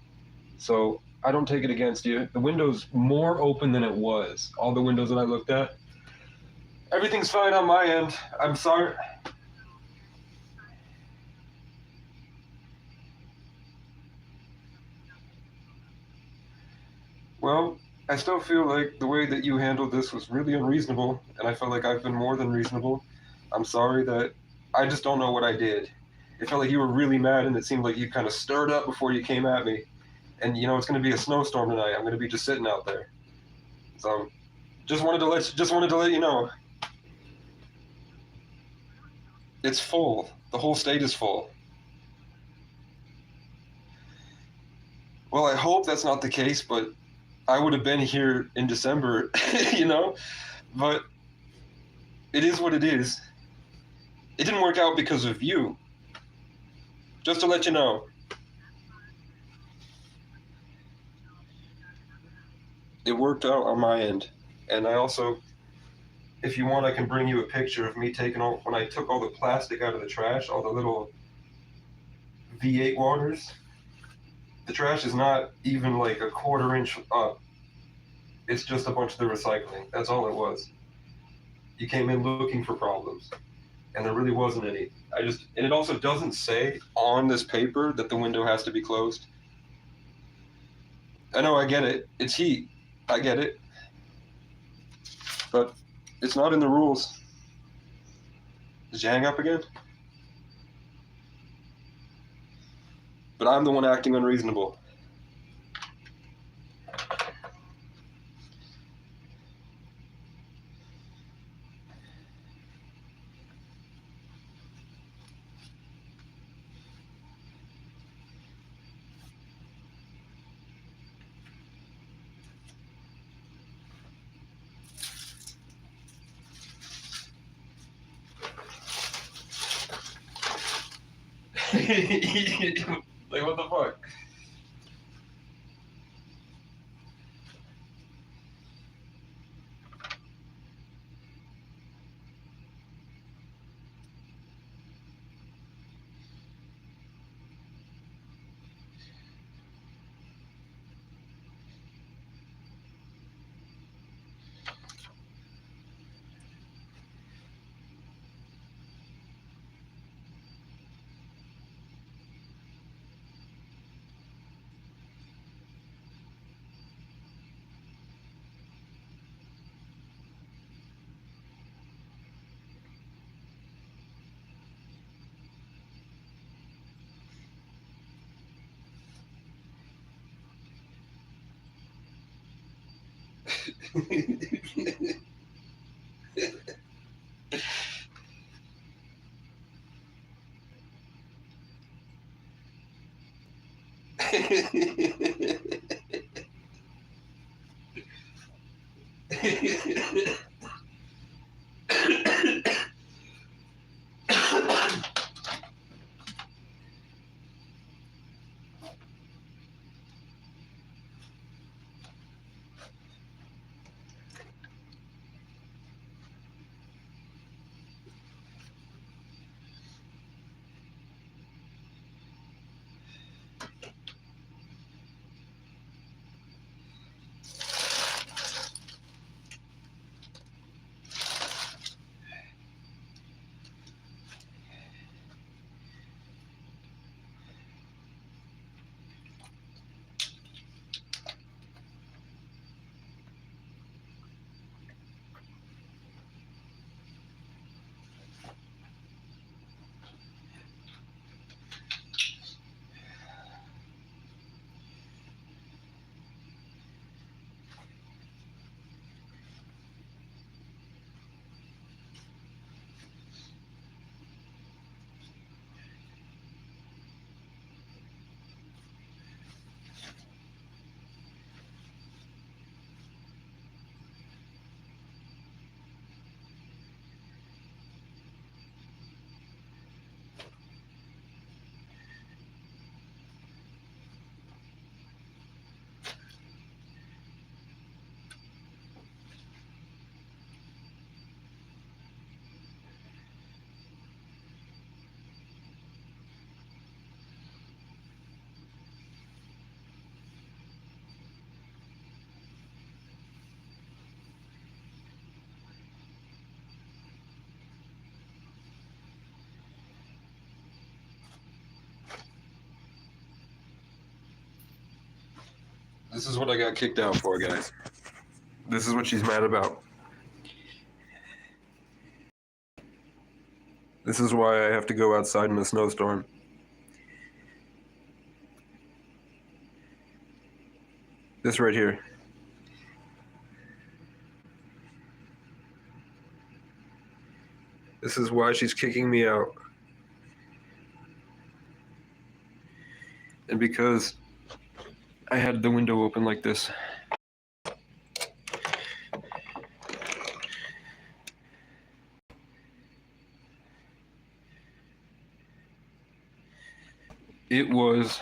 [SPEAKER 1] So I don't take it against you. The window's more open than it was. All the windows that I looked at. Everything's fine on my end. I'm sorry. Well, I still feel like the way that you handled this was really unreasonable, and I felt like I've been more than reasonable. I'm sorry that I just don't know what I did. It felt like you were really mad, and it seemed like you kind of stirred up before you came at me. And you know it's going to be a snowstorm tonight. I'm going to be just sitting out there. So, just wanted to let you know. It's full. The whole state is full. Well, I hope that's not the case, but I would have been here in December, you know? But it is what it is. It didn't work out because of you. Just to let you know. It worked out on my end. And I also, if you want, I can bring you a picture of me taking all, when I took all the plastic out of the trash, all the little V8 waters. The trash is not even like a quarter inch up. It's just a bunch of the recycling. That's all it was. You came in looking for problems, and there really wasn't any. And it also doesn't say on this paper that the window has to be closed. I know, I get it. It's heat. I get it. But it's not in the rules. Did you hang up again? But I'm the one acting unreasonable. Like, what the fuck? This is what I got kicked out for, guys. This is what she's mad about. This is why I have to go outside in a snowstorm. This right here. This is why she's kicking me out. And because I had the window open like this. It was,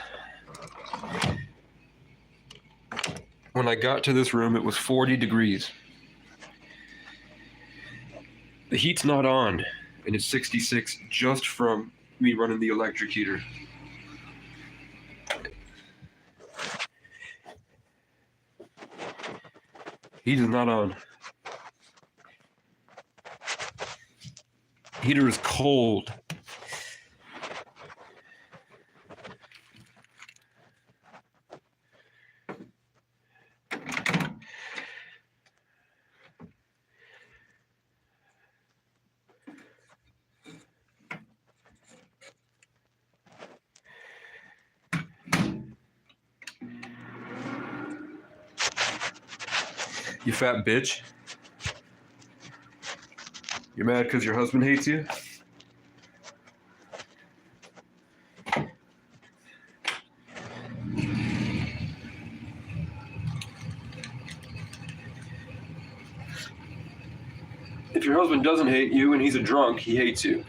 [SPEAKER 1] when I got to this room, it was 40 degrees. The heat's not on, and it's 66 just from me running the electric heater. Heat is not on. Heater is cold. You fat bitch. You're mad because your husband hates you? If your husband doesn't hate you and he's a drunk, he hates you.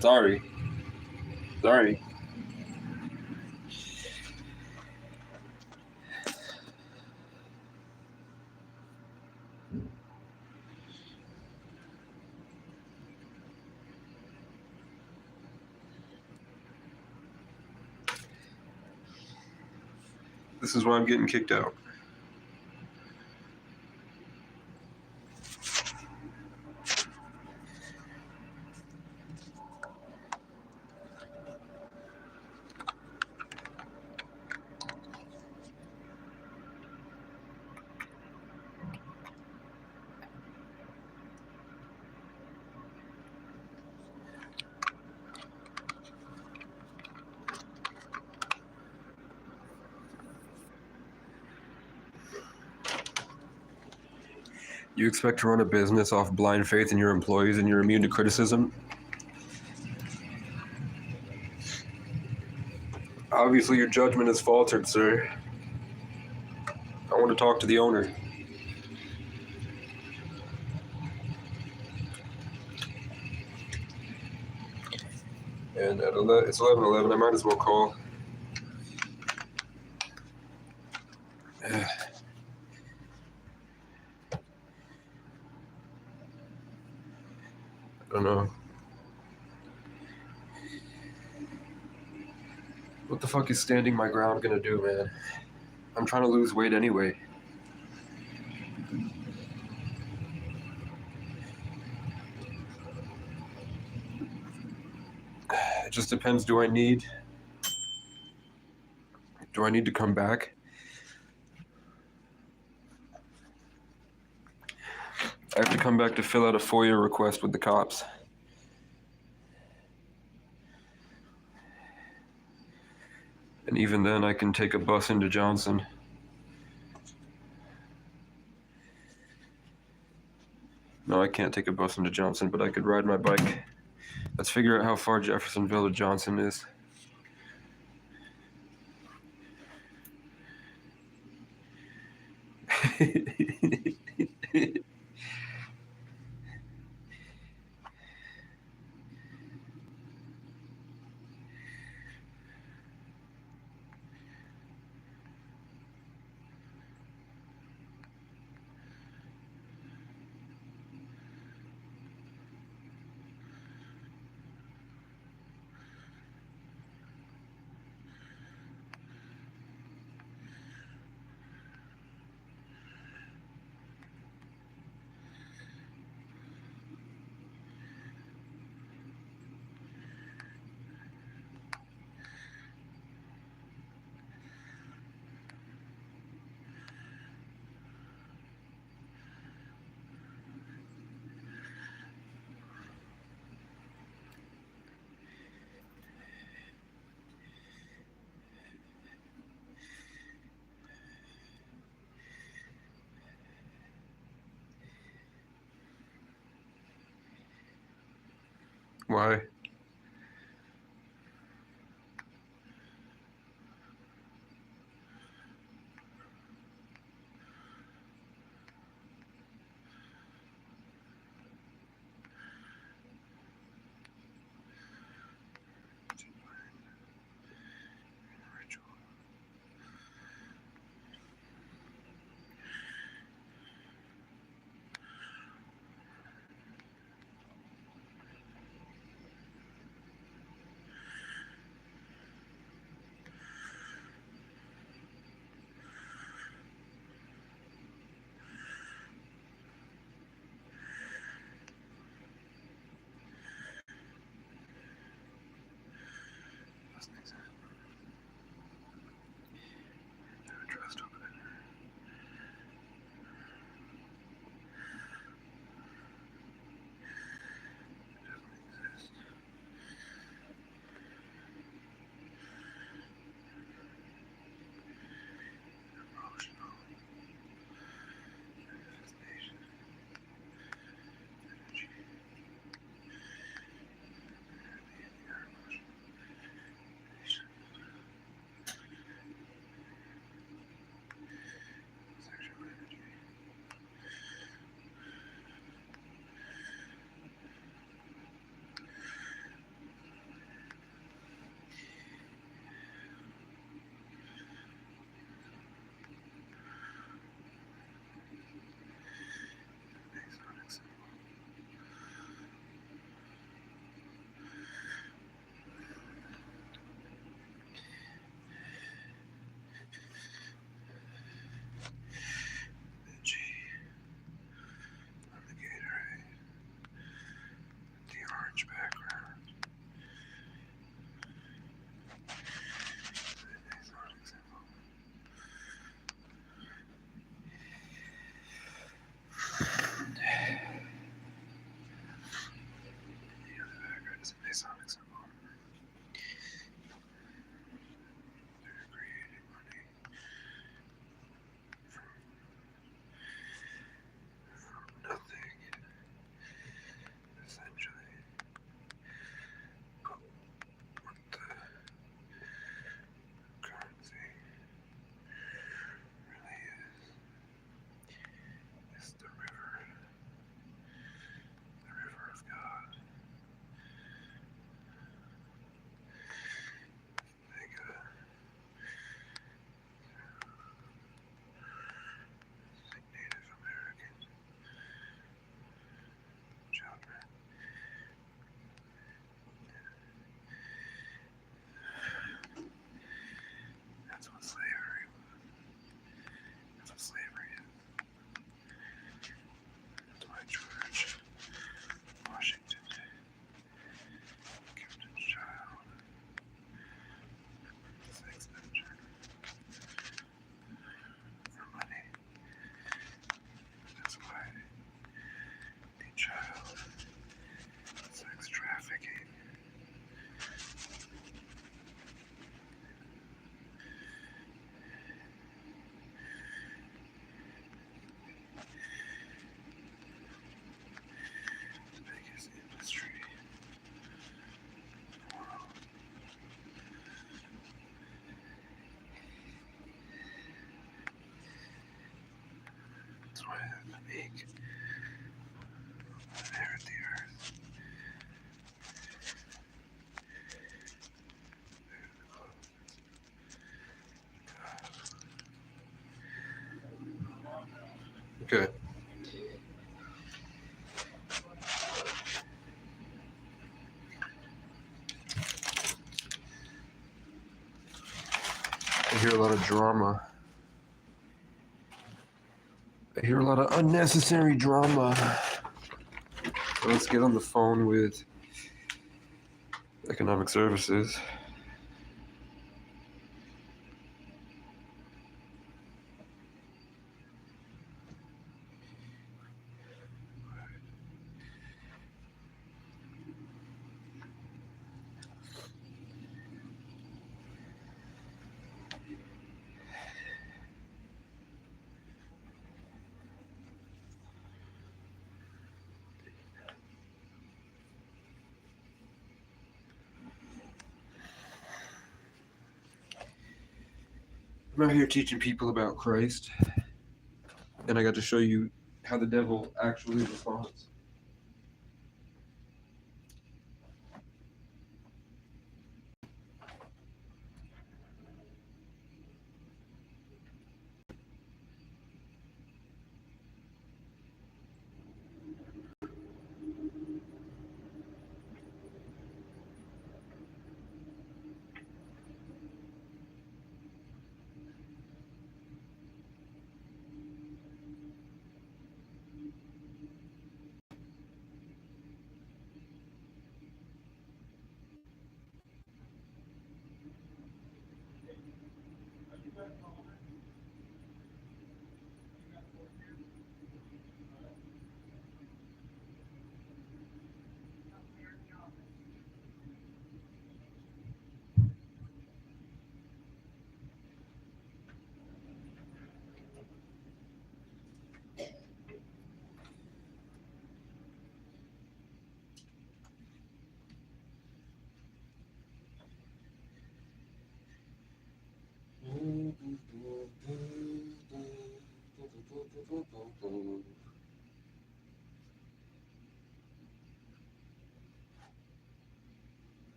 [SPEAKER 1] Sorry. Sorry. This is why I'm getting kicked out. You expect to run a business off blind faith in your employees and you're immune to criticism? Obviously, your judgment is faltered, sir. I want to talk to the owner. And it's 11:11. I might as well call. I don't know. What the fuck is standing my ground gonna do, man? I'm trying to lose weight anyway. It just depends. Do I need to come back? I have to come back to fill out a FOIA request with the cops. And even then, I can take a bus into Johnson. No, I can't take a bus into Johnson, but I could ride my bike. Let's figure out how far Jeffersonville to Johnson is. Why? Okay. I hear a lot of drama. I hear a lot of unnecessary drama. So let's get on the phone with Economic Services. I'm out here teaching people about Christ, and I got to show you how the devil actually responds.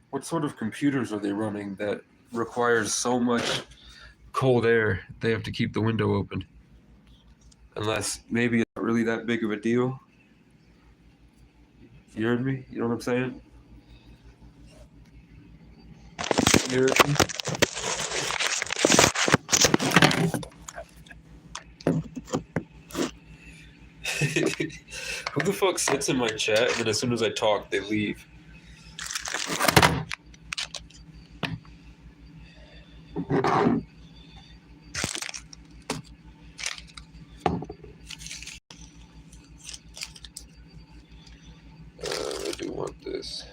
[SPEAKER 1] What sort of computers are they running that requires so much cold air they have to keep the window open? Unless maybe it's not really that big of a deal. You heard me? You know what I'm saying? You heard me? Who the fuck sits in my chat and then as soon as I talk, they leave? I do want this.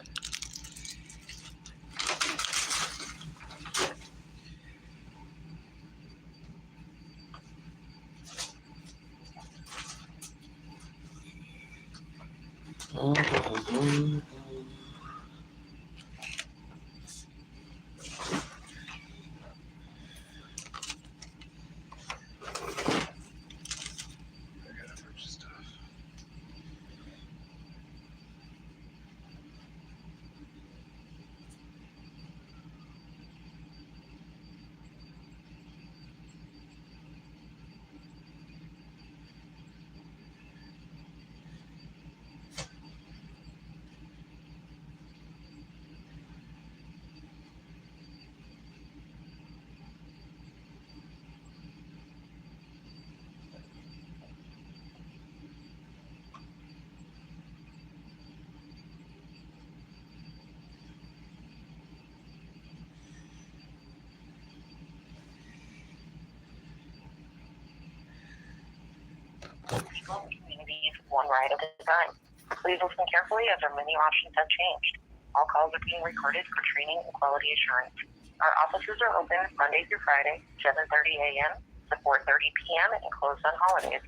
[SPEAKER 4] home communities one ride at a time. Please listen carefully as our menu options have changed. All calls are being recorded for training and quality assurance. Our offices are open Monday through Friday, 7:30 a.m. to 4:30 p.m. and closed on holidays.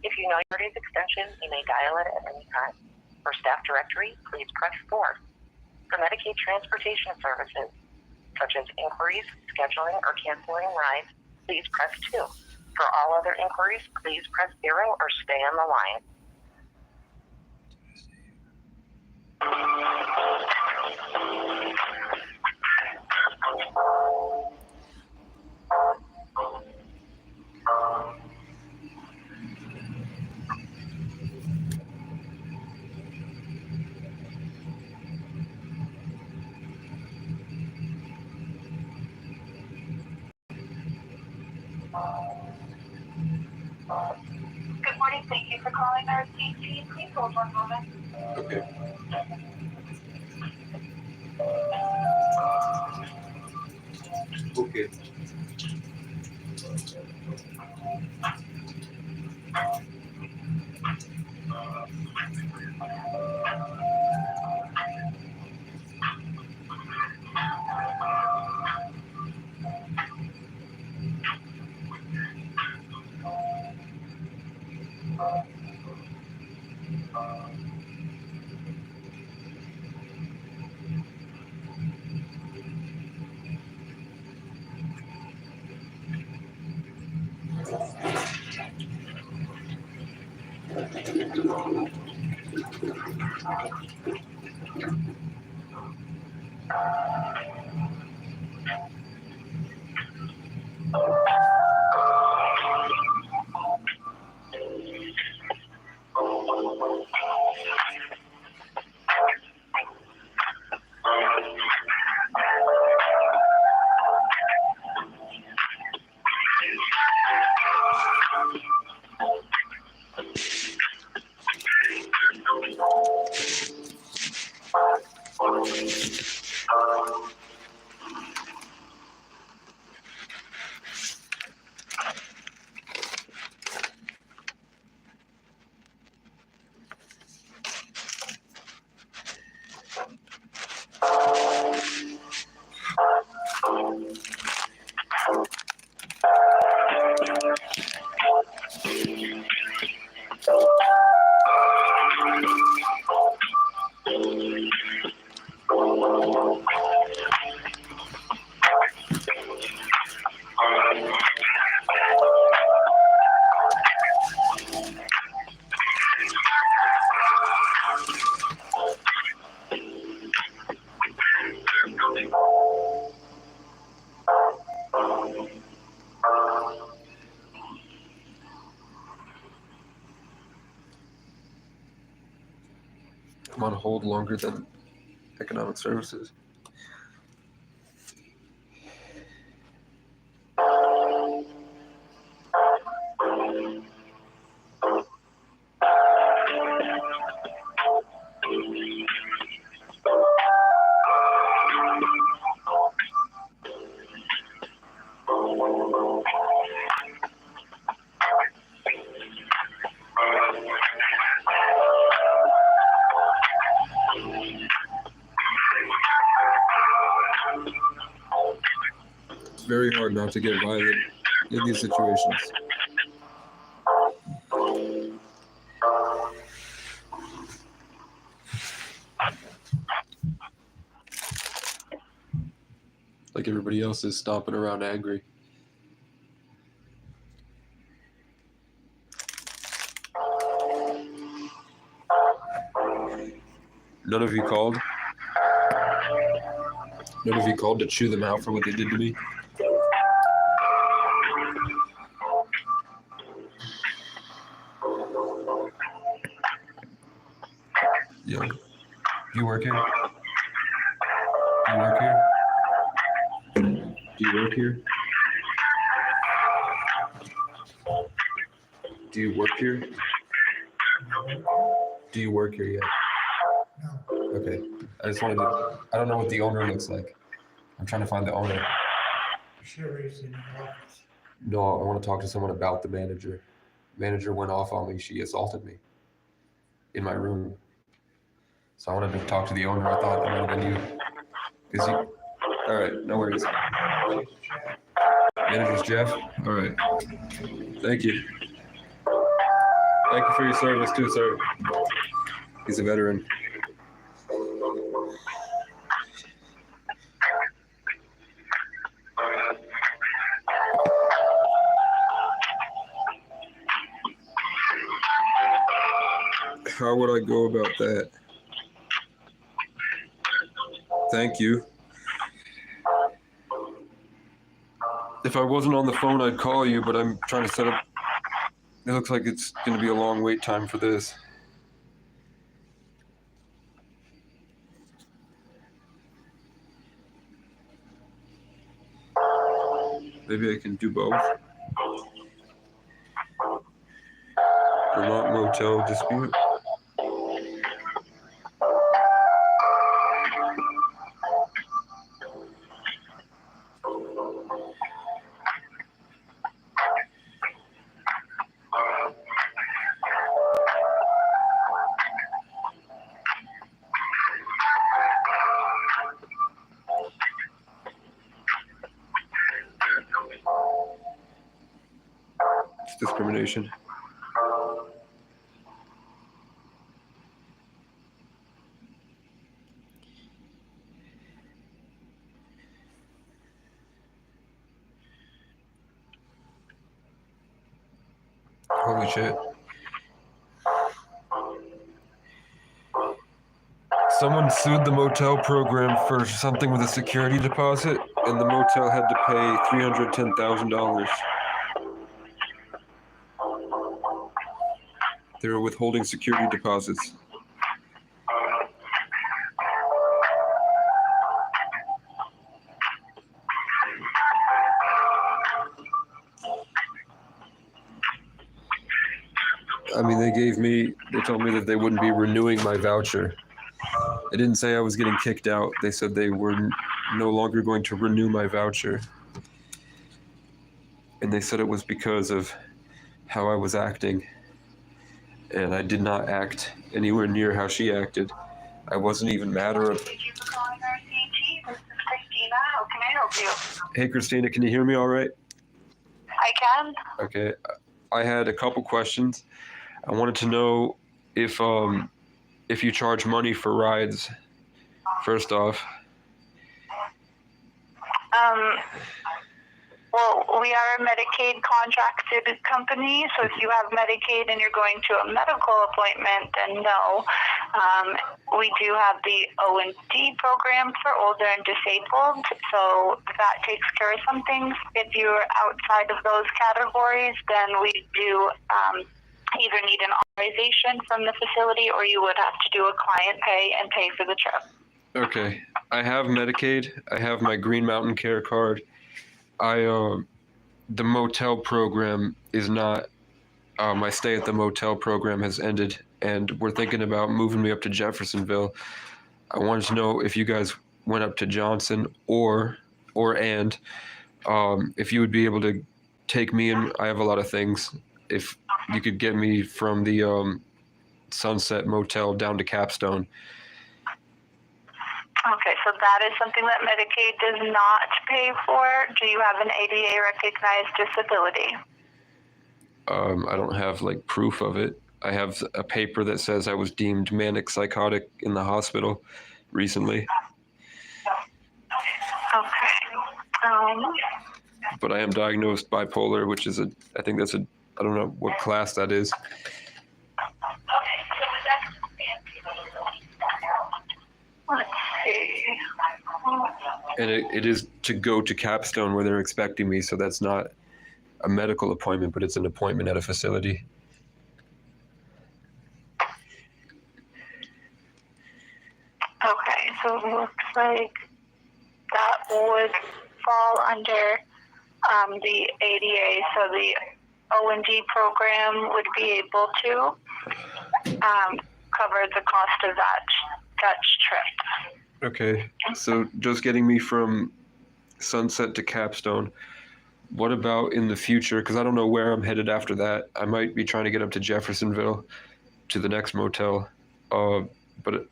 [SPEAKER 4] If you know your party's extension, you may dial it at any time. For staff directory, please press 4. For Medicaid transportation services, such as inquiries, scheduling, or canceling rides, please press 2. For all other inquiries, please press 0 or stay on the line.
[SPEAKER 2] Good morning. Thank you for calling our CT. Please hold one moment.
[SPEAKER 1] Okay. Okay. I'm on hold longer than economic services. It's very hard not to get violent in these situations. Like everybody else is stomping around angry. None of you called? None of you called to chew them out for what they did to me? Yo, do you work here? Do you work here? Do you work here? Do you work here? Do you work here yet? No. Okay. I just wanted to, I don't know what the owner looks like. I'm trying to find the owner.
[SPEAKER 5] Sure is in the office.
[SPEAKER 1] No, I want to talk to someone about the manager. manager went off on me. She assaulted me in my room. So I wanted to talk to the owner. I thought that might have been you. All right, no worries. Manager's Jeff. All right. Thank you. Thank you for your service too, sir. He's a veteran. How would I go about that? Thank you. If I wasn't on the phone, I'd call you, but I'm trying to set up. It looks like it's going to be a long wait time for this. Maybe I can do both. Vermont motel dispute. It's discrimination. Holy shit. Someone sued the motel program for something with a security deposit, and the motel had to pay $310,000. They were withholding security deposits. I mean, they told me that they wouldn't be renewing my voucher. They didn't say I was getting kicked out. They said they were no longer going to renew my voucher. And they said it was because of how I was acting. And I did not act anywhere near how she acted. I wasn't even mad or...
[SPEAKER 2] Thank you for calling RCG. This is Christina. How can I help you?
[SPEAKER 1] Hey, Christina, can you hear me all right?
[SPEAKER 2] I can.
[SPEAKER 1] Okay. I had a couple questions. I wanted to know if you charge money for rides, first off.
[SPEAKER 2] Well, we are a Medicaid contracted company, so if you have Medicaid and you're going to a medical appointment, then no. We do have the O&D program for older and disabled, so that takes care of some things. If you're outside of those categories, then we do either need an authorization from the facility, or you would have to do a client pay and pay for the trip.
[SPEAKER 1] Okay. I have Medicaid. I have my Green Mountain Care card. The motel program is not, my stay at the motel program has ended, and we're thinking about moving me up to Jeffersonville. I wanted to know if you guys went up to Johnson if you would be able to take me in. I have a lot of things. If you could get me from the Sunset Motel down to Capstone.
[SPEAKER 2] Okay, so that is something that Medicaid does not pay for. Do you have an ADA recognized disability?
[SPEAKER 1] I don't have like proof of it. I have a paper that says I was deemed manic psychotic in the hospital recently.
[SPEAKER 2] Okay.
[SPEAKER 1] But I am diagnosed bipolar, which is I don't know what class that is.
[SPEAKER 2] Let's see.
[SPEAKER 1] And it is to go to Capstone where they're expecting me, so that's not a medical appointment, but it's an appointment at a facility.
[SPEAKER 2] Okay, so it looks like that would fall under the ADA, so the O&D program would be able to cover the cost of that trip.
[SPEAKER 1] Okay, so just getting me from Sunset to Capstone, What about in the future? Because I don't know where I'm headed after that. I might be trying to get up to Jeffersonville to the next motel. But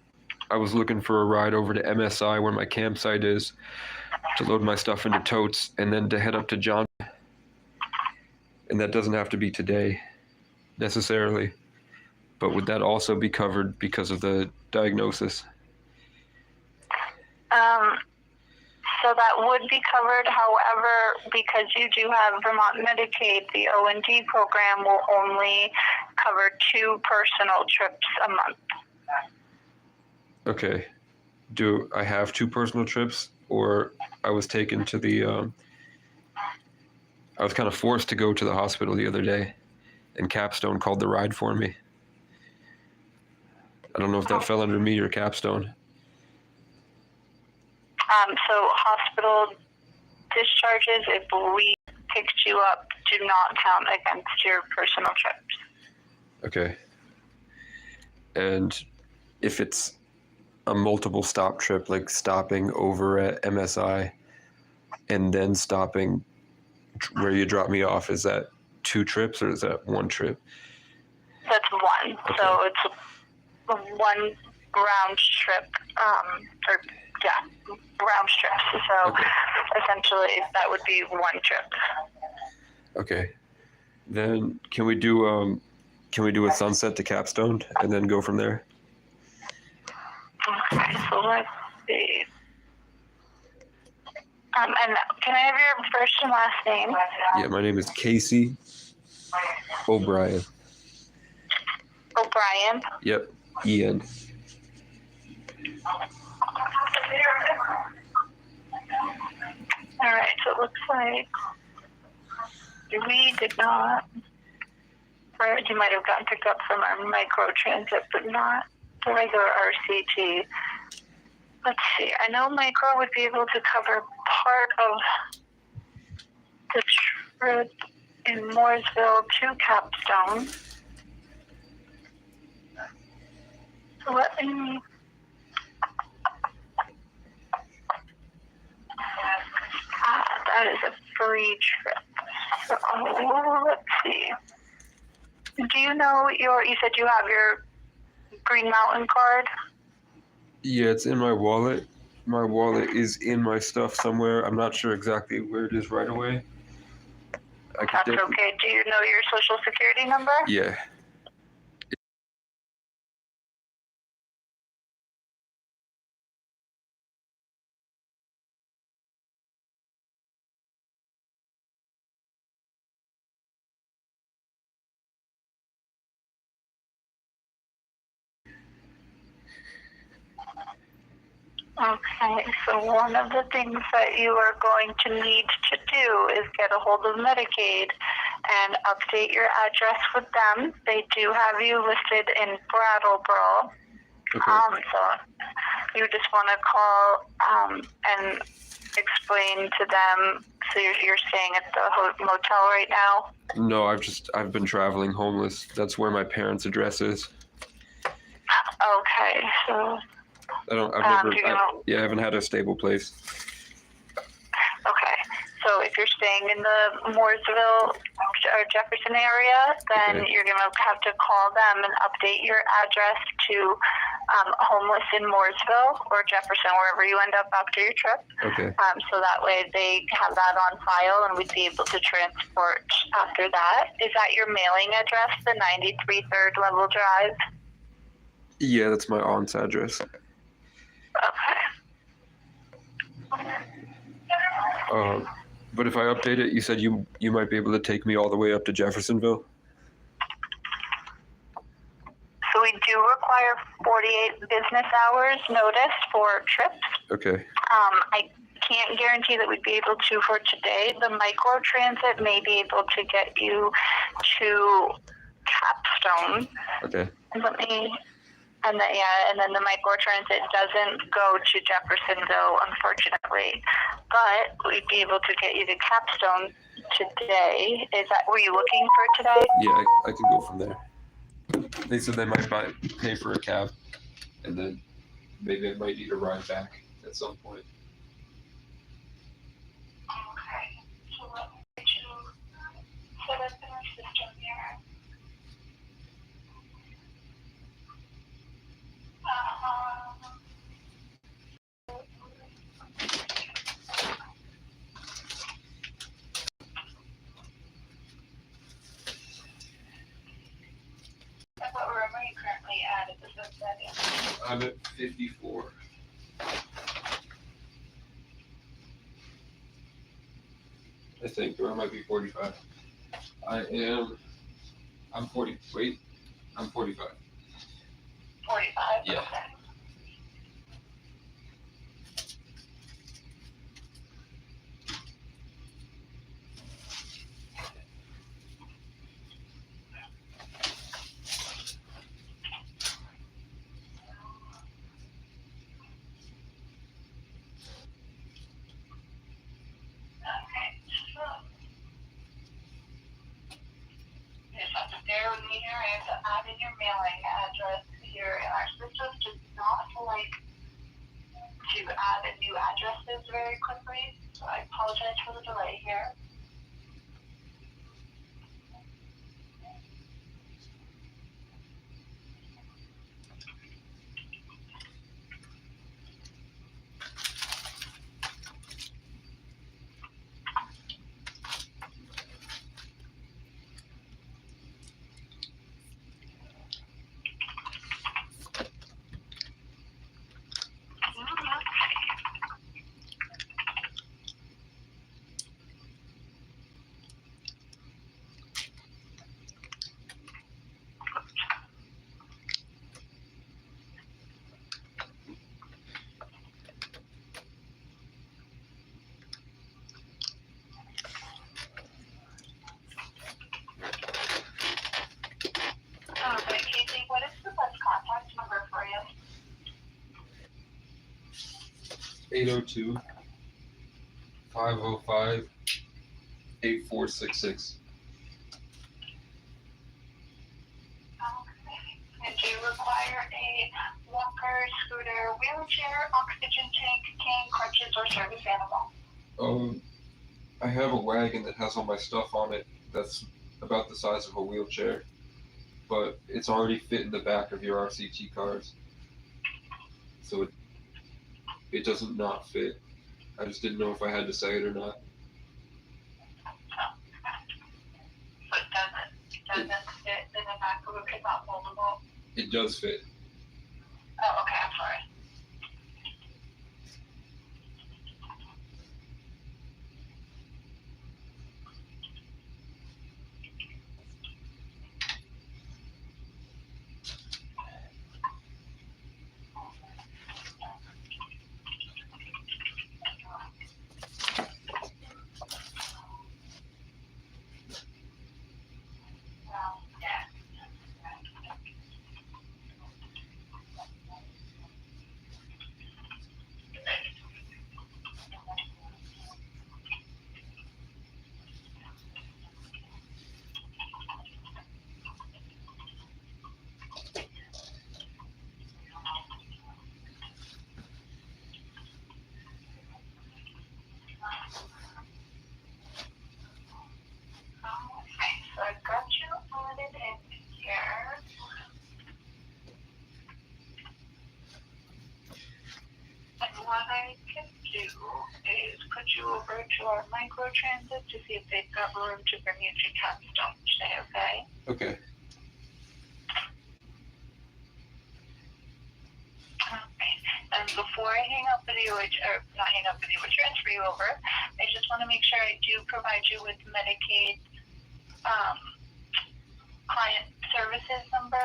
[SPEAKER 1] I was looking for a ride over to MSI where my campsite is to load my stuff into totes and then to head up to John. And that doesn't have to be today necessarily. But would that also be covered because of the diagnosis?
[SPEAKER 5] So that would be covered. However, because you do have Vermont Medicaid, the O&D program will only cover 2 personal trips a month.
[SPEAKER 1] Okay. Do I have 2 personal trips, or I was taken to the I was kind of forced to go to the hospital the other day, and Capstone called the ride for me. I don't know if that fell under me or Capstone.
[SPEAKER 5] So hospital discharges, if we picked you up, do not count against your personal trips.
[SPEAKER 1] Okay. And if it's a multiple stop trip, like stopping over at MSI and then stopping where you drop me off, is that 2 trips or is that 1 trip?
[SPEAKER 5] That's 1.
[SPEAKER 1] Okay.
[SPEAKER 5] So it's 1 round trip, round trips. So
[SPEAKER 1] Okay.
[SPEAKER 5] essentially that would be 1 trip.
[SPEAKER 1] Okay. Then can we do a Sunset to Capstone and then go from there?
[SPEAKER 5] Okay, so let's see. And can I have your first and last name?
[SPEAKER 1] Yeah, my name is Casey O'Brien.
[SPEAKER 5] O'Brien.
[SPEAKER 1] Yep, Ian.
[SPEAKER 5] All right, so it looks like we did not, or you might have gotten picked up from our micro transit, but not the regular RCT. Let's see, I know micro would be able to cover part of the trip in Mooresville to Capstone. So let me... that is a free trip. So let's see. Do you know you said you have your Green Mountain card?
[SPEAKER 1] Yeah, it's in my wallet. My wallet is in my stuff somewhere. I'm not sure exactly where it is right away.
[SPEAKER 5] That's okay. Do you know your social security number?
[SPEAKER 1] Yeah.
[SPEAKER 5] Okay, so one of the things that you are going to need to do is get a hold of Medicaid and update your address with them. They do have you listed in Brattleboro.
[SPEAKER 1] Okay.
[SPEAKER 5] So you just want to call and explain to them. So you're staying at the motel right now?
[SPEAKER 1] No, I've been traveling homeless. That's where my parents' address is.
[SPEAKER 5] Okay, so
[SPEAKER 1] I haven't had a stable place.
[SPEAKER 5] okay. So if you're staying in the Mooresville or Jefferson area, then
[SPEAKER 1] Okay.
[SPEAKER 5] you're going to have to call them and update your address to homeless in Mooresville or Jefferson, wherever you end up after your trip.
[SPEAKER 1] Okay.
[SPEAKER 5] So that way they have that on file and we'd be able to transport after that. Is that your mailing address, the 93 3rd Level Drive?
[SPEAKER 1] Yeah, that's my aunt's address.
[SPEAKER 5] Okay.
[SPEAKER 1] But if I update it, you said you might be able to take me all the way up to Jeffersonville?
[SPEAKER 5] So we do require 48 business hours notice for trips.
[SPEAKER 1] Okay.
[SPEAKER 5] I can't guarantee that we'd be able to for today. The micro transit may be able to get you to Capstone.
[SPEAKER 1] Okay.
[SPEAKER 5] And then the micro transit doesn't go to Jeffersonville, unfortunately. But we'd be able to get you to Capstone today. Were you looking for today?
[SPEAKER 1] Yeah, I can go from there. They said they might pay for a cab, and then maybe I might need a ride back at some point.
[SPEAKER 5] Okay. So let me
[SPEAKER 1] I'm at 54. I think, or I might be 45. I'm 40. Wait, I'm 45.
[SPEAKER 2] 45?
[SPEAKER 1] Yeah.
[SPEAKER 2] Okay. Okay, so you just have to bear with me here. I have to add in your mailing address here, and our system does not like to add in new addresses very quickly, so I apologize for the delay here. Alright, Casey, what is the best contact number for you?
[SPEAKER 1] 802 505 8466.
[SPEAKER 2] And do you require a walker, scooter, wheelchair, oxygen tank, cane, crutches, or service animal?
[SPEAKER 1] I have a wagon that has all my stuff on it that's about the size of a wheelchair, but it's already fit in the back of your RCT cars. So it doesn't not fit. I just didn't know if I had to say it or not.
[SPEAKER 2] So it doesn't fit in the back of it, it's not foldable?
[SPEAKER 1] It does fit.
[SPEAKER 2] Oh, okay, I'm sorry. Okay, so I've got you added in here. And what I can do is put you over to our microtransit to see if they've got room to bring you to Tombstone today, okay?
[SPEAKER 1] Okay.
[SPEAKER 2] Okay. And before I hang up with you, or not hang up with you, but transfer you over, I just want to make sure I do provide you with Medicaid client services number,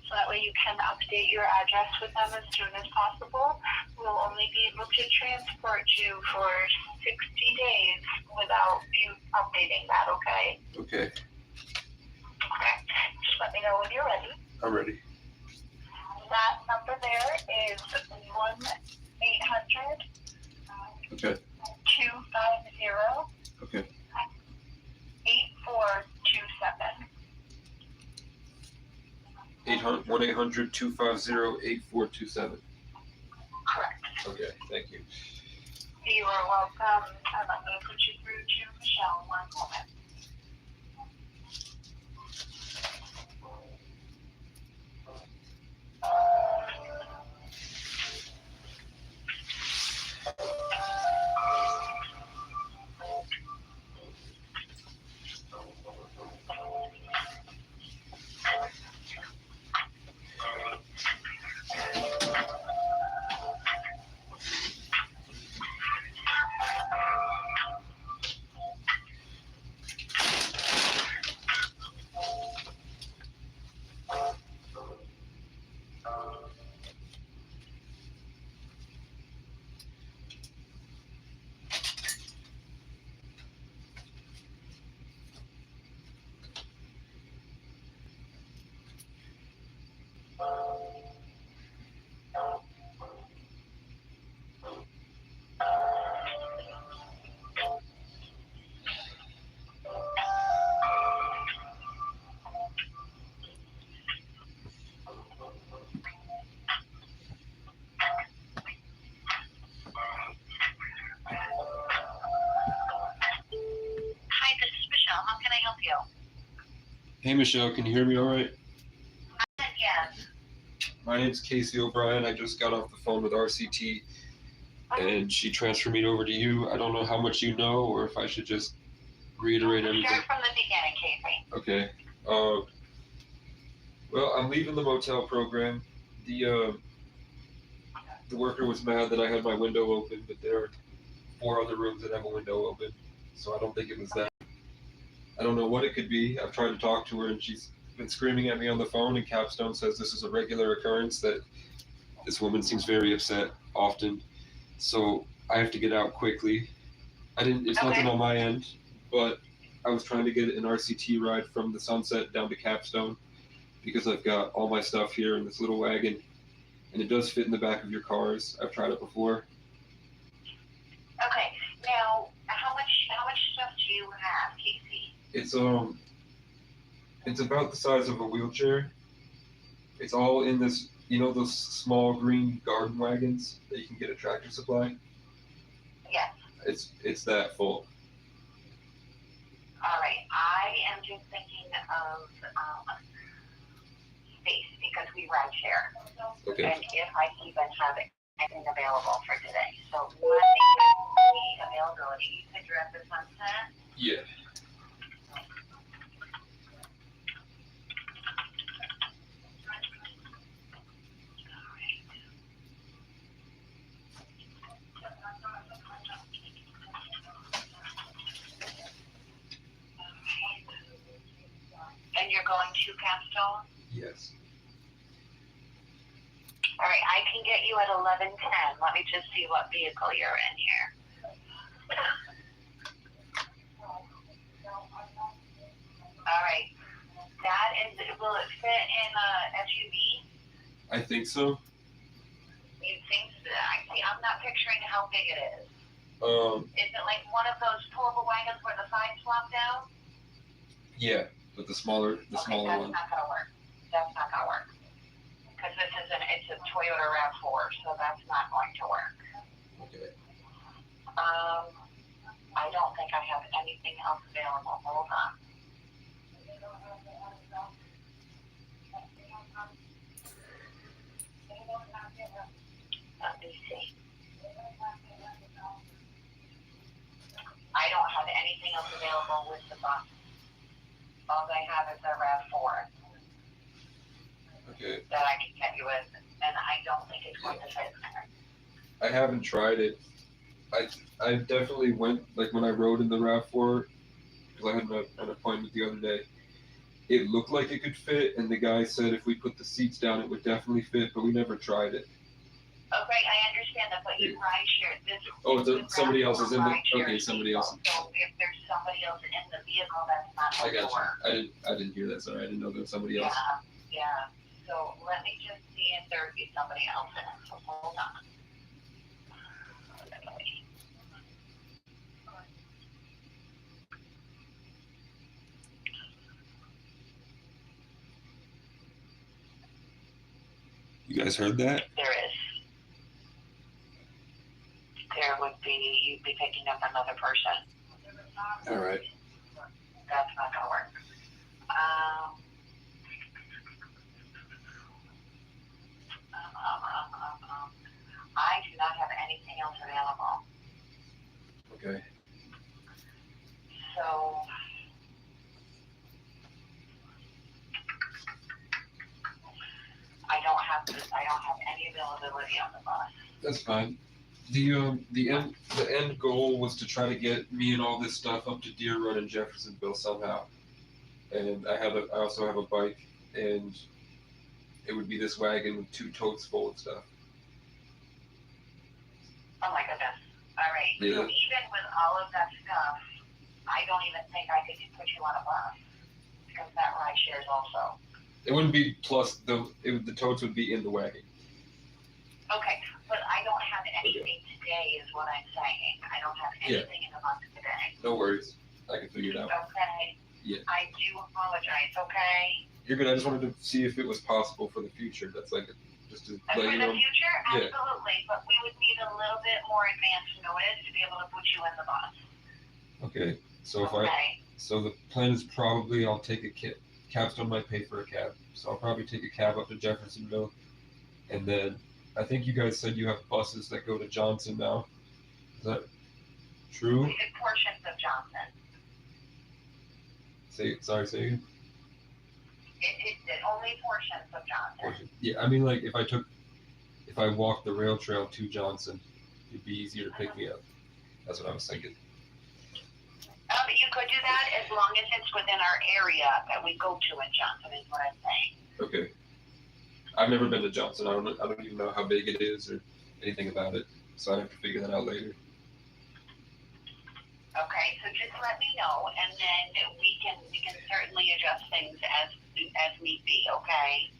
[SPEAKER 2] so that way you can update your address with them as soon as possible. We'll only be able to transport you for 60 days without you updating that, okay?
[SPEAKER 1] Okay.
[SPEAKER 2] Okay. Just let me know when you're ready.
[SPEAKER 1] I'm ready.
[SPEAKER 2] That number there is 1-800
[SPEAKER 1] Okay.
[SPEAKER 2] 250
[SPEAKER 1] Okay.
[SPEAKER 2] 8427.
[SPEAKER 1] 1-800-250-8427.
[SPEAKER 2] Correct.
[SPEAKER 1] Okay, thank you.
[SPEAKER 2] You are welcome. And I'm going to put you through to Michelle in 1 moment.
[SPEAKER 1] Hey Michelle, can you hear me all right?
[SPEAKER 2] Yes.
[SPEAKER 1] My name's Casey O'Brien. I just got off the phone with RCT and she transferred me over to you. I don't know how much you know or if I should just reiterate everything.
[SPEAKER 2] Start from the beginning, Casey.
[SPEAKER 1] Okay. Well, I'm leaving the motel program. The worker was mad that I had my window open, but there are 4 other rooms that have a window open, so I don't think it was that. I don't know what it could be. I've tried to talk to her, and she's been screaming at me on the phone, and Capstone says this is a regular occurrence, that this woman seems very upset often, so I have to get out quickly. It's
[SPEAKER 2] Okay.
[SPEAKER 1] nothing on my end, but I was trying to get an RCT ride from the Sunset down to Capstone, because I've got all my stuff here in this little wagon, and it does fit in the back of your cars. I've tried it before.
[SPEAKER 2] Okay. Now, how much stuff do you have, Casey?
[SPEAKER 1] It's about the size of a wheelchair. It's all in this, those small green garden wagons that you can get at Tractor Supply.
[SPEAKER 2] Yes.
[SPEAKER 1] It's that full.
[SPEAKER 2] All right. I am just thinking of space because we ride share.
[SPEAKER 1] Okay.
[SPEAKER 2] And if I even have anything available for today. So let me see availability. You said you're at the Sunset?
[SPEAKER 1] Yeah.
[SPEAKER 2] And you're going to Capstone?
[SPEAKER 1] Yes.
[SPEAKER 2] All right, I can get you at 11:10. Let me just see what vehicle you're in here. All right, will it fit in a SUV?
[SPEAKER 1] I think so.
[SPEAKER 2] You think so? I'm not picturing how big it is. Is it like one of those pullable wagons where the sides flop down?
[SPEAKER 1] Yeah, but the smaller
[SPEAKER 2] That's
[SPEAKER 1] one.
[SPEAKER 2] not gonna work. That's not gonna work. Because it's a Toyota RAV4, so that's not going to work.
[SPEAKER 1] Okay.
[SPEAKER 2] I don't think I have anything else available. Hold on. Let me see. I don't have anything else available with the bus. All I have is a RAV4
[SPEAKER 1] Okay.
[SPEAKER 2] that I can get you with, and I don't think it's going to fit there.
[SPEAKER 1] I haven't tried it. I definitely went, like when I rode in the RAV4, because I had an appointment the other day. It looked like it could fit, and the guy said if we put the seats down, it would definitely fit, but we never tried it.
[SPEAKER 2] Okay, I understand that, but you ride share this.
[SPEAKER 1] Oh,
[SPEAKER 2] this
[SPEAKER 1] somebody else is in the.
[SPEAKER 2] ride share
[SPEAKER 1] Okay, somebody
[SPEAKER 2] vehicle.
[SPEAKER 1] else.
[SPEAKER 2] So if there's somebody else in the vehicle, that's not
[SPEAKER 1] I
[SPEAKER 2] going
[SPEAKER 1] got
[SPEAKER 2] to work.
[SPEAKER 1] you. I didn't hear that. Sorry, I didn't know there was somebody else.
[SPEAKER 2] Yeah. So let me just see if there would be somebody else in it. So hold on.
[SPEAKER 1] You guys heard that?
[SPEAKER 2] There is. There would be, you'd be picking up another person.
[SPEAKER 1] All right.
[SPEAKER 2] That's not gonna work. I do not have anything else available.
[SPEAKER 1] Okay.
[SPEAKER 2] So. I don't have any availability on the bus.
[SPEAKER 1] That's fine. The end goal was to try to get me and all this stuff up to Deer Run in Jeffersonville somehow. And I also have a bike, and it would be this wagon with 2 totes full of stuff.
[SPEAKER 2] Oh my goodness. All right.
[SPEAKER 1] Yeah.
[SPEAKER 2] So even with all of that stuff, I don't even think I could put you on a bus because that ride shares also.
[SPEAKER 1] It wouldn't be plus the totes would be in the wagon.
[SPEAKER 2] Okay, but I don't have anything today is what I'm saying. I don't have anything in the bus today.
[SPEAKER 1] No worries. I can figure it out.
[SPEAKER 2] Okay.
[SPEAKER 1] Yeah.
[SPEAKER 2] I do apologize, okay?
[SPEAKER 1] You're good. I just wanted to see if it was possible for the future. That's like just to
[SPEAKER 2] For
[SPEAKER 1] let you
[SPEAKER 2] the
[SPEAKER 1] know.
[SPEAKER 2] future,
[SPEAKER 1] Yeah.
[SPEAKER 2] absolutely, but we would need a little bit more advance notice to be able to put you in the bus.
[SPEAKER 1] Okay. So
[SPEAKER 2] Okay.
[SPEAKER 1] so the plan is probably I'll take a Capstone might pay for a cab, so I'll probably take a cab up to Jeffersonville, and then I think you guys said you have buses that go to Johnson now. Is that true?
[SPEAKER 2] We did portions of Johnson.
[SPEAKER 1] Say again.
[SPEAKER 2] It did only portions of Johnson.
[SPEAKER 1] Yeah, I mean, like if I walked the rail trail to Johnson, it'd be easier to pick me up. That's what I was thinking.
[SPEAKER 2] You could do that as long as it's within our area that we go to in Johnson, is what I'm saying.
[SPEAKER 1] Okay. I've never been to Johnson. I don't even know how big it is or anything about it, so I'd have to figure that out later.
[SPEAKER 2] Okay, so just let me know, and then we can certainly adjust things as need be. Okay.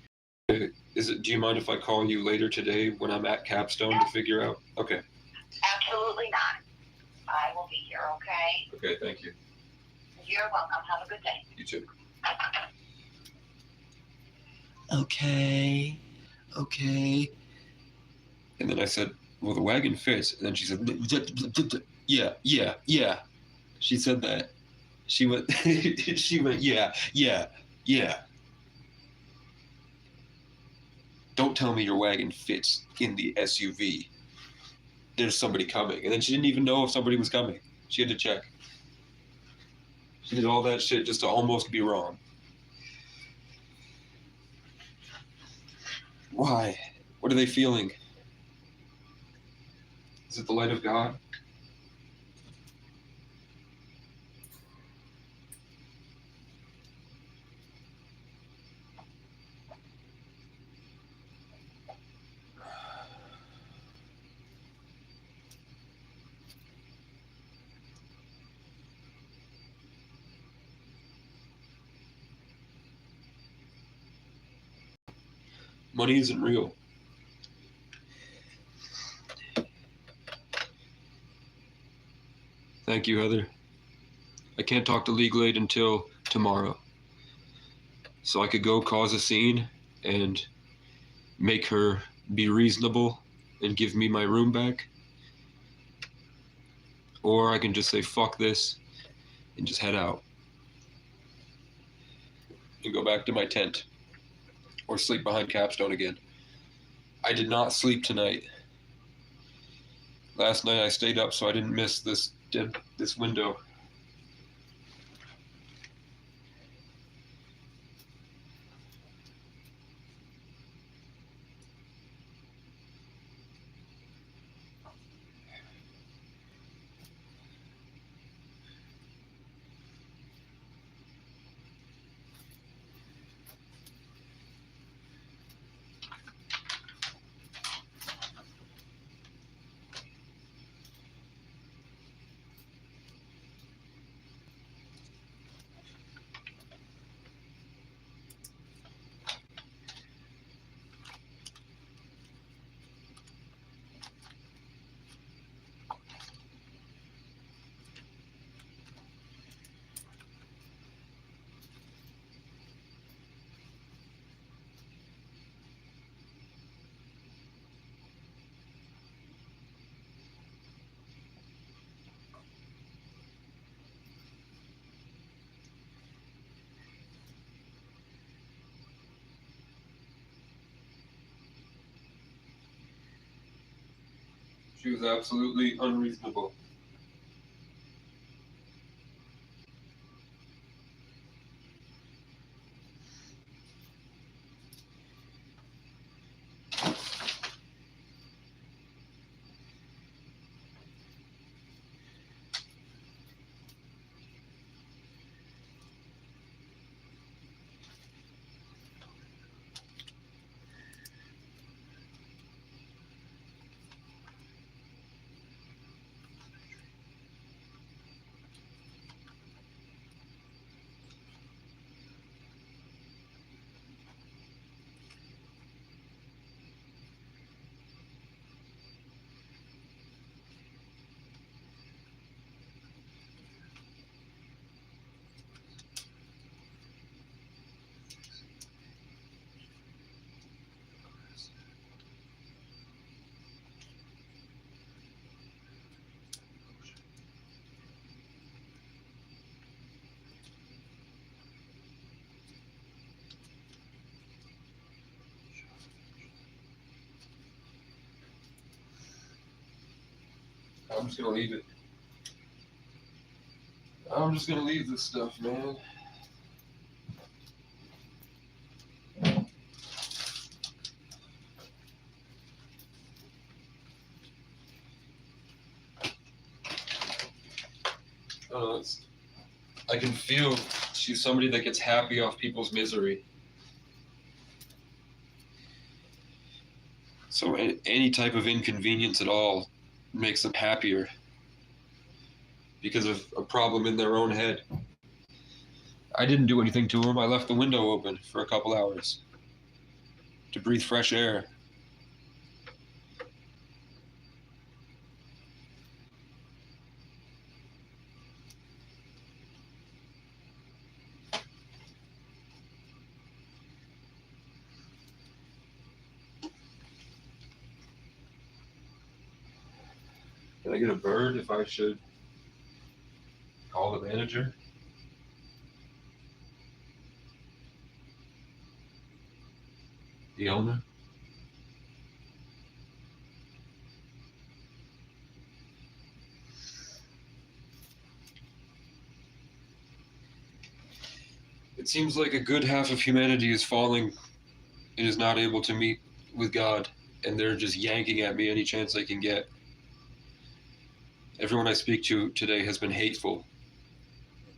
[SPEAKER 1] Do you mind if I call you later today when I'm at Capstone to figure out? Okay.
[SPEAKER 2] Absolutely not. I will be here. Okay.
[SPEAKER 1] Okay. Thank you.
[SPEAKER 2] You're welcome. Have a good day.
[SPEAKER 1] You too. Okay. And then I said, well, the wagon fits. And then she said, yeah. She said that. She went, yeah. Don't tell me your wagon fits in the SUV. There's somebody coming. And then she didn't even know if somebody was coming. She had to check. She did all that shit just to almost be wrong. Why? What are they feeling? Is it the light of God? Money isn't real. Thank you, Heather. I can't talk to legal aid until tomorrow. So I could go cause a scene and make her be reasonable and give me my room back. Or I can just say, fuck this, and just head out. And go back to my tent. Or sleep behind Capstone again. I did not sleep tonight. Last night I stayed up so I didn't miss this window. She was absolutely unreasonable. I'm just gonna leave it. I'm just gonna leave this stuff, man. I can feel she's somebody that gets happy off people's misery. So any type of inconvenience at all makes them happier because of a problem in their own head. I didn't do anything to him. I left the window open for a couple hours to breathe fresh air. Can I get a bird if I should call the manager? The owner? It seems like a good half of humanity is falling and is not able to meet with God, and they're just yanking at me any chance they can get. Everyone I speak to today has been hateful,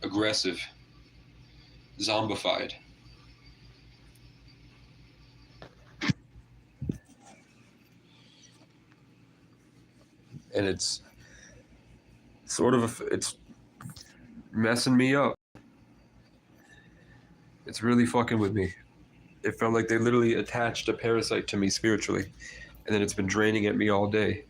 [SPEAKER 1] aggressive, zombified. And it's sort of, it's messing me up. It's really fucking with me. It felt like they literally attached a parasite to me spiritually, and then it's been draining at me all day.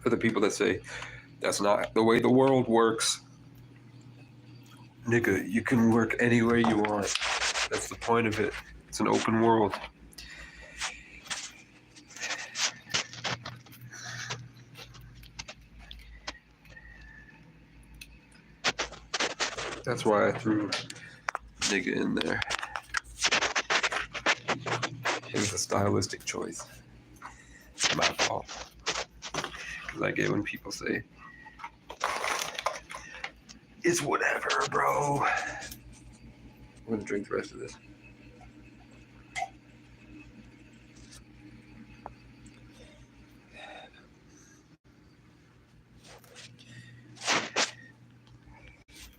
[SPEAKER 1] For the people that say, that's not the way the world works. Nigga, you can work anywhere you want. That's the point of it. It's an open world. That's why I threw nigga in there. It was a stylistic choice. It's my fault. Because I get when people say, it's whatever, bro. I'm gonna drink the rest of this.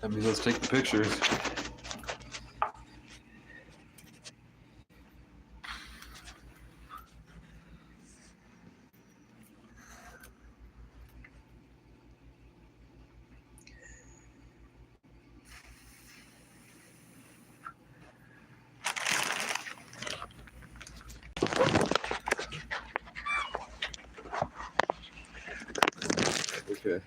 [SPEAKER 1] I mean, let's take the pictures. Okay.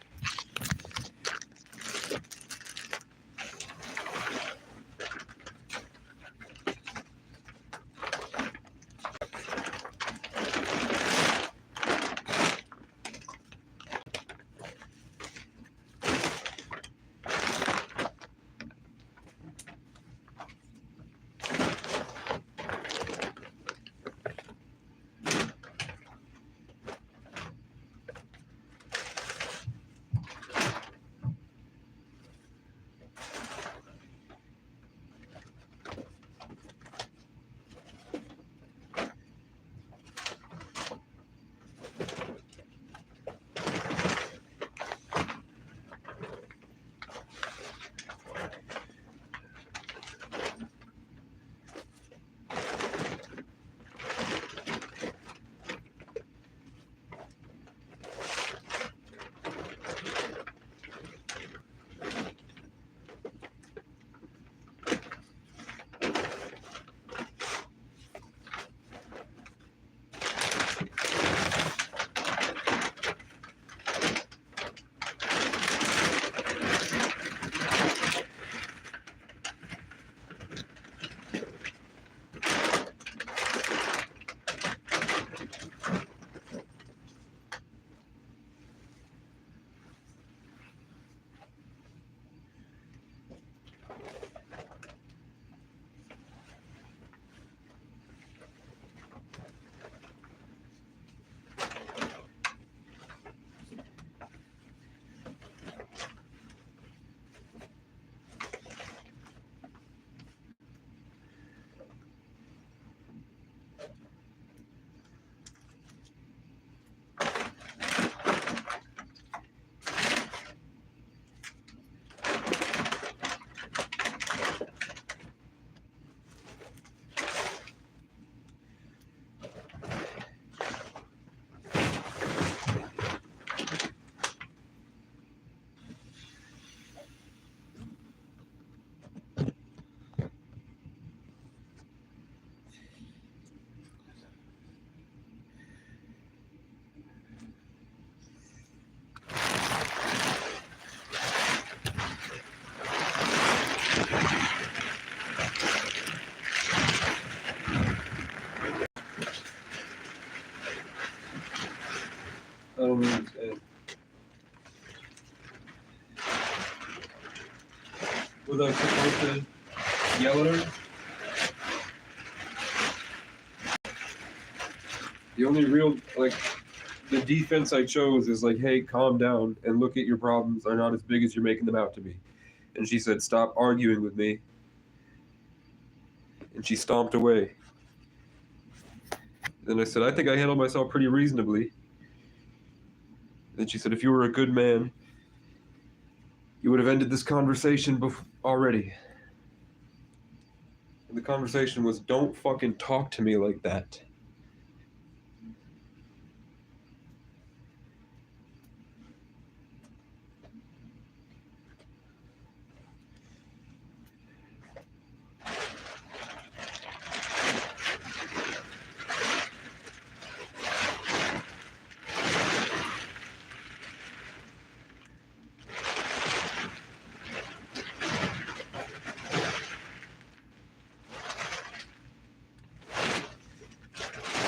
[SPEAKER 1] his head. Was I supposed to yell at her? The only real, like, the defense I chose is like, hey, calm down and look at your problems are not as big as you're making them out to be. And she said, stop arguing with me. And she stomped away. Then I said, I think I handled myself pretty reasonably. Then she said, if you were a good man, you would have ended this conversation already. And the conversation was, don't fucking talk to me like that.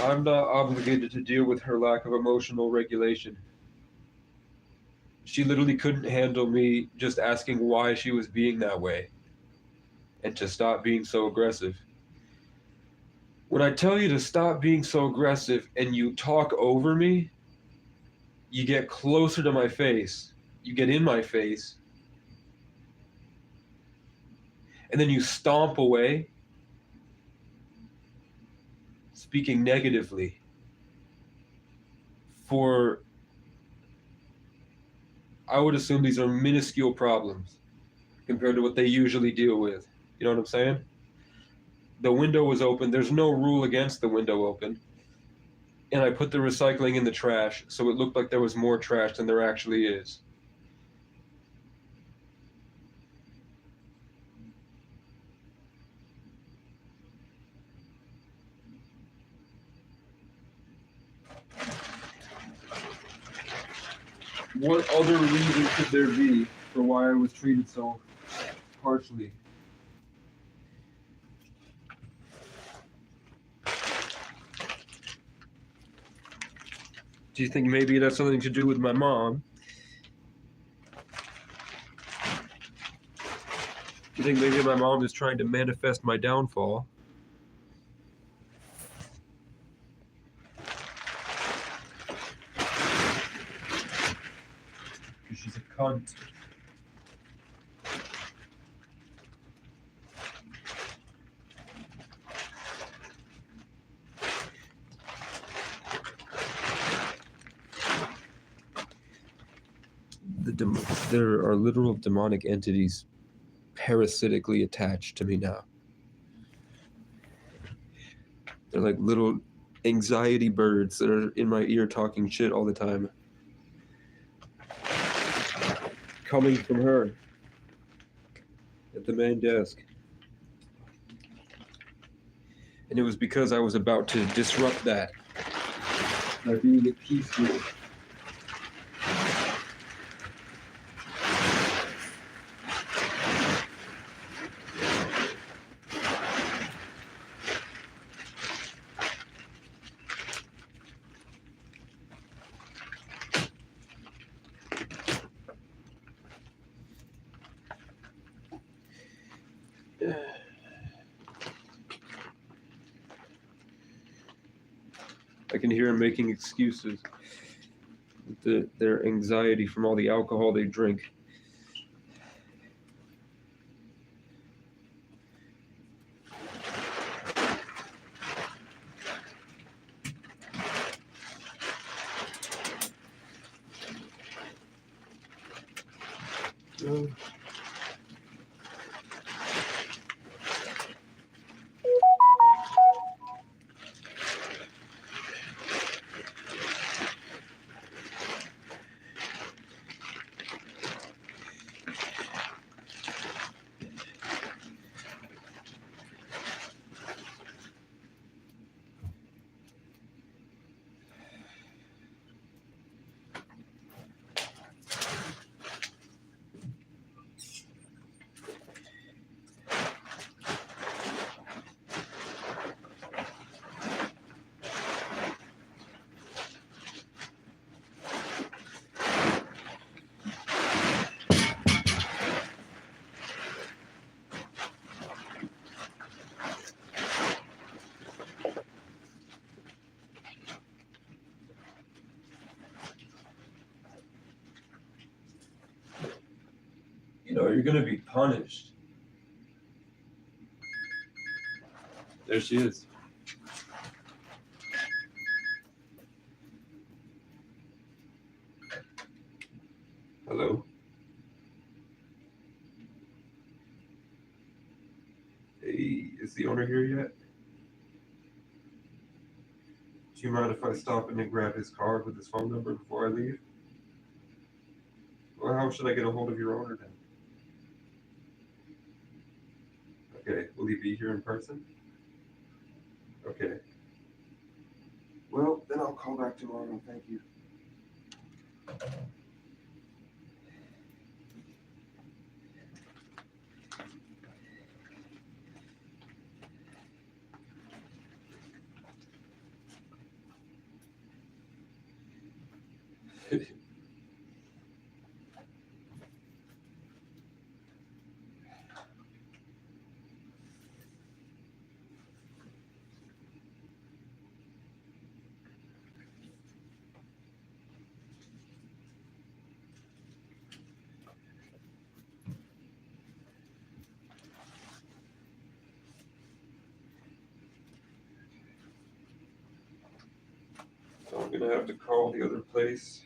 [SPEAKER 1] I'm not obligated to deal with her lack of emotional regulation. She literally couldn't handle me just asking why she was being that way and to stop being so aggressive. When I tell you to stop being so aggressive and you talk over me, you get closer to my face, you get in my face, and then you stomp away, speaking negatively for, I would assume these are minuscule problems compared to what they usually deal with. You know what I'm saying? The window was open. There's no rule against the window open. And I put the recycling in the trash, so it looked like there was more trash than there actually is. What other reason could there be for why I was treated so harshly? Do you think maybe it has something to do with my mom? Do you think maybe my mom is trying to manifest my downfall? Because she's a cunt. There are literal demonic entities parasitically attached to me now. They're like little anxiety birds that are in my ear talking shit all the time. Coming from her at the main desk. And it was because I was about to disrupt that by being at peace with it. I can hear them making excuses. Their anxiety from all the alcohol they drink. you're gonna be punished. There she is. Hello? Hey, is the owner here yet? Do you mind if I stop in and grab his card with his phone number before I leave? Well, how should I get a hold of your owner then? Okay, will he be here in person? Okay. Well, then I'll call back tomorrow. Thank you. So I'm gonna have to call the other place.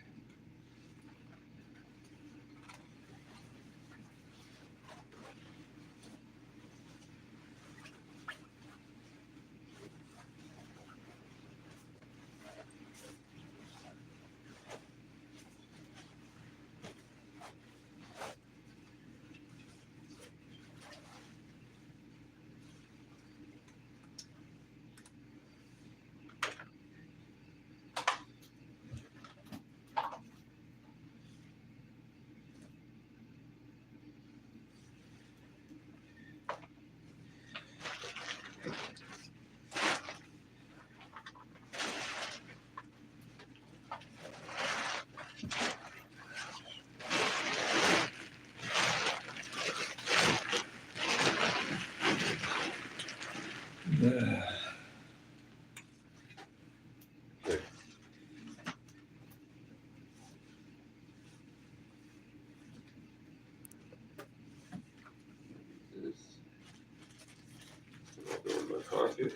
[SPEAKER 1] Okay. This. I'll go in my pocket.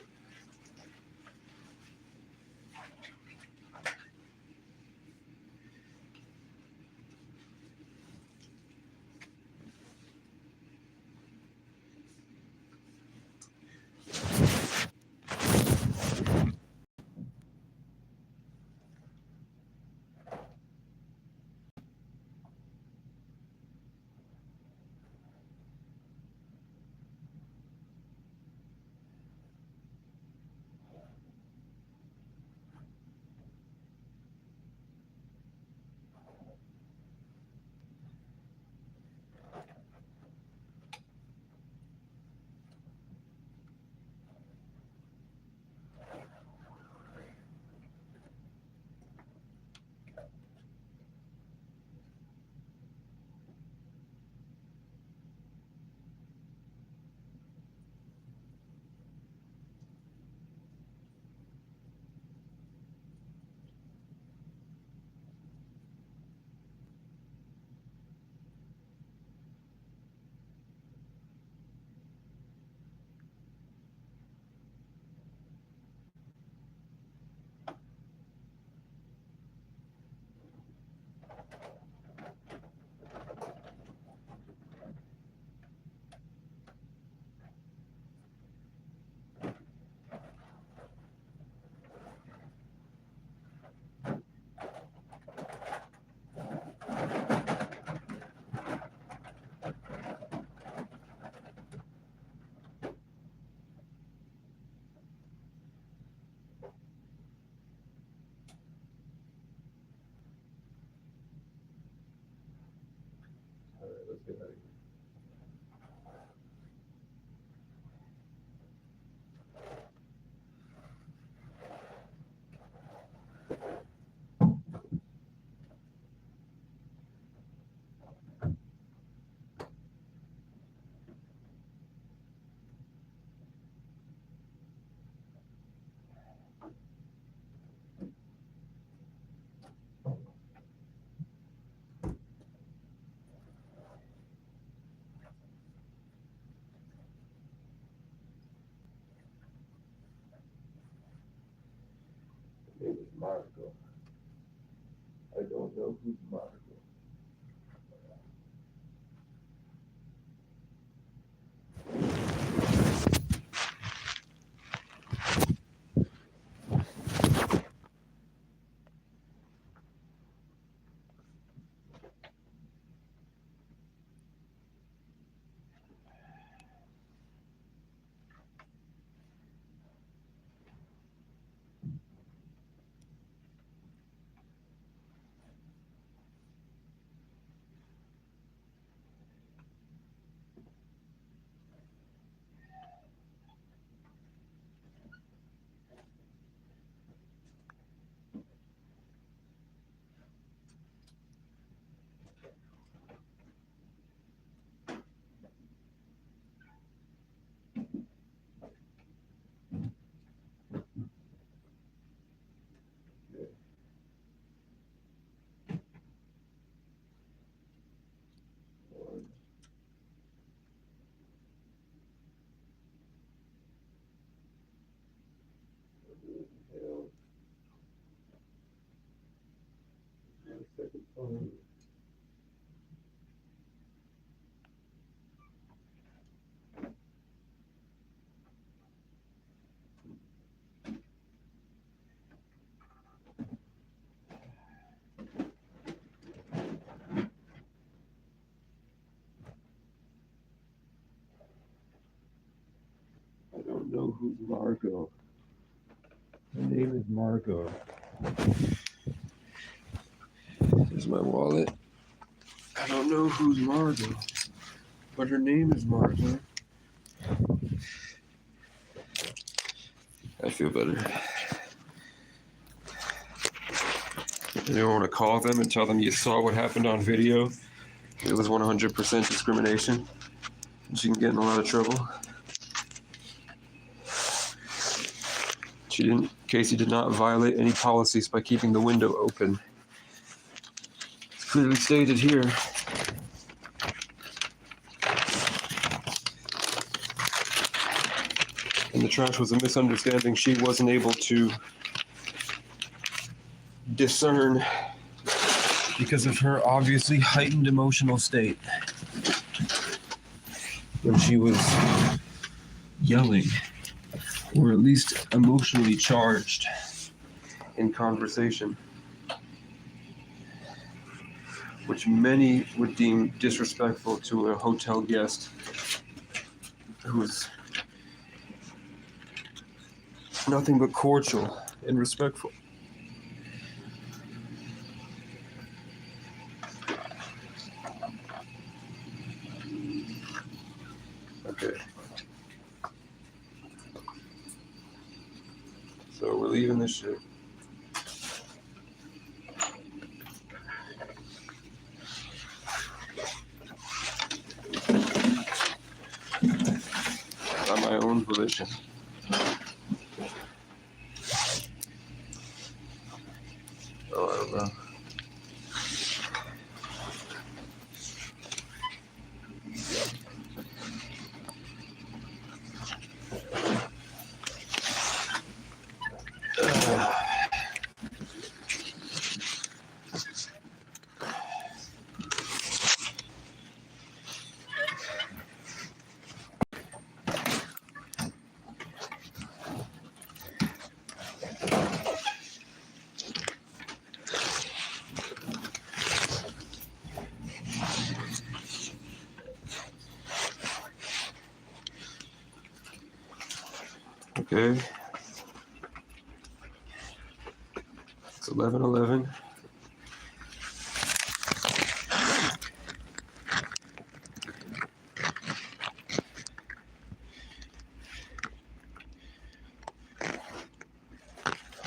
[SPEAKER 1] Marco? I don't know who's Marco. I don't know who's Marco. Her name is Marco. Here's my wallet. I don't know who's Marco, but her name is Marco. I feel better. You don't want to call them and tell them you saw what happened on video. It was 100% discrimination. And she can get in a lot of trouble. Casey did not violate any policies by keeping the window open. It's clearly stated here. And the trash was a misunderstanding. She wasn't able to discern because of her obviously heightened emotional state when she was yelling, or at least emotionally charged in conversation, which many would deem disrespectful to a hotel guest who was nothing but cordial and respectful. Okay. So we're leaving this shit. By my own volition. Oh, I don't know. Okay. It's 11:11.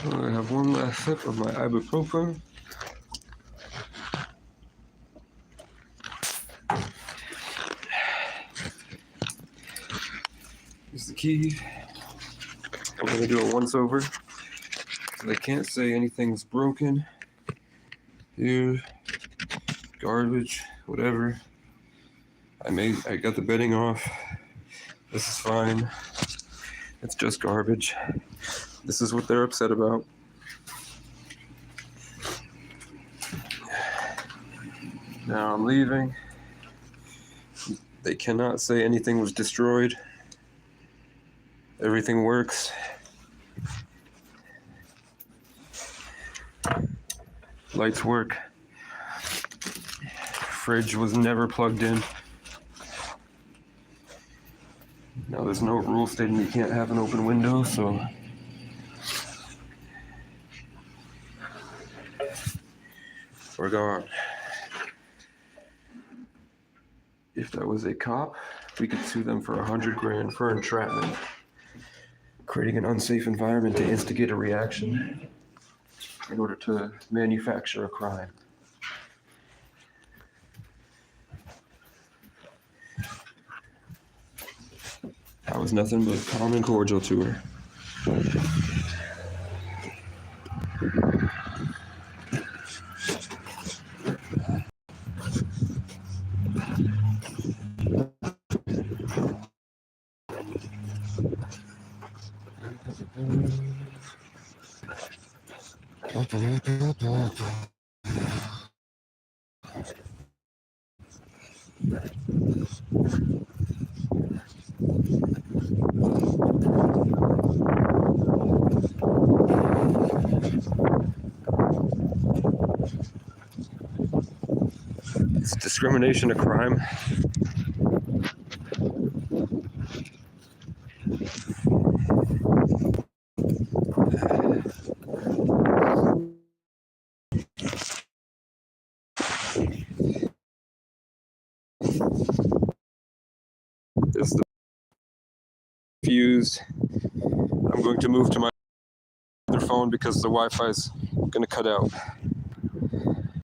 [SPEAKER 1] I have one last sip of my ibuprofen. Here's the key. I'm gonna do a once over. I can't say anything's broken. Here, garbage, whatever. I got the bedding off. This is fine. It's just garbage. This is what they're upset about. Now I'm leaving. They cannot say anything was destroyed. Everything works. Lights work. Fridge was never plugged in. Now there's no rule stating you can't have an open window, so we're gone. If that was a cop, we could sue them for $100 grand for entrapment, creating an unsafe environment to instigate a reaction in order to manufacture a crime. I was nothing but calm and cordial to her. Is discrimination a crime? This is the fused. I'm going to move to my other phone because the Wi-Fi is going to cut out.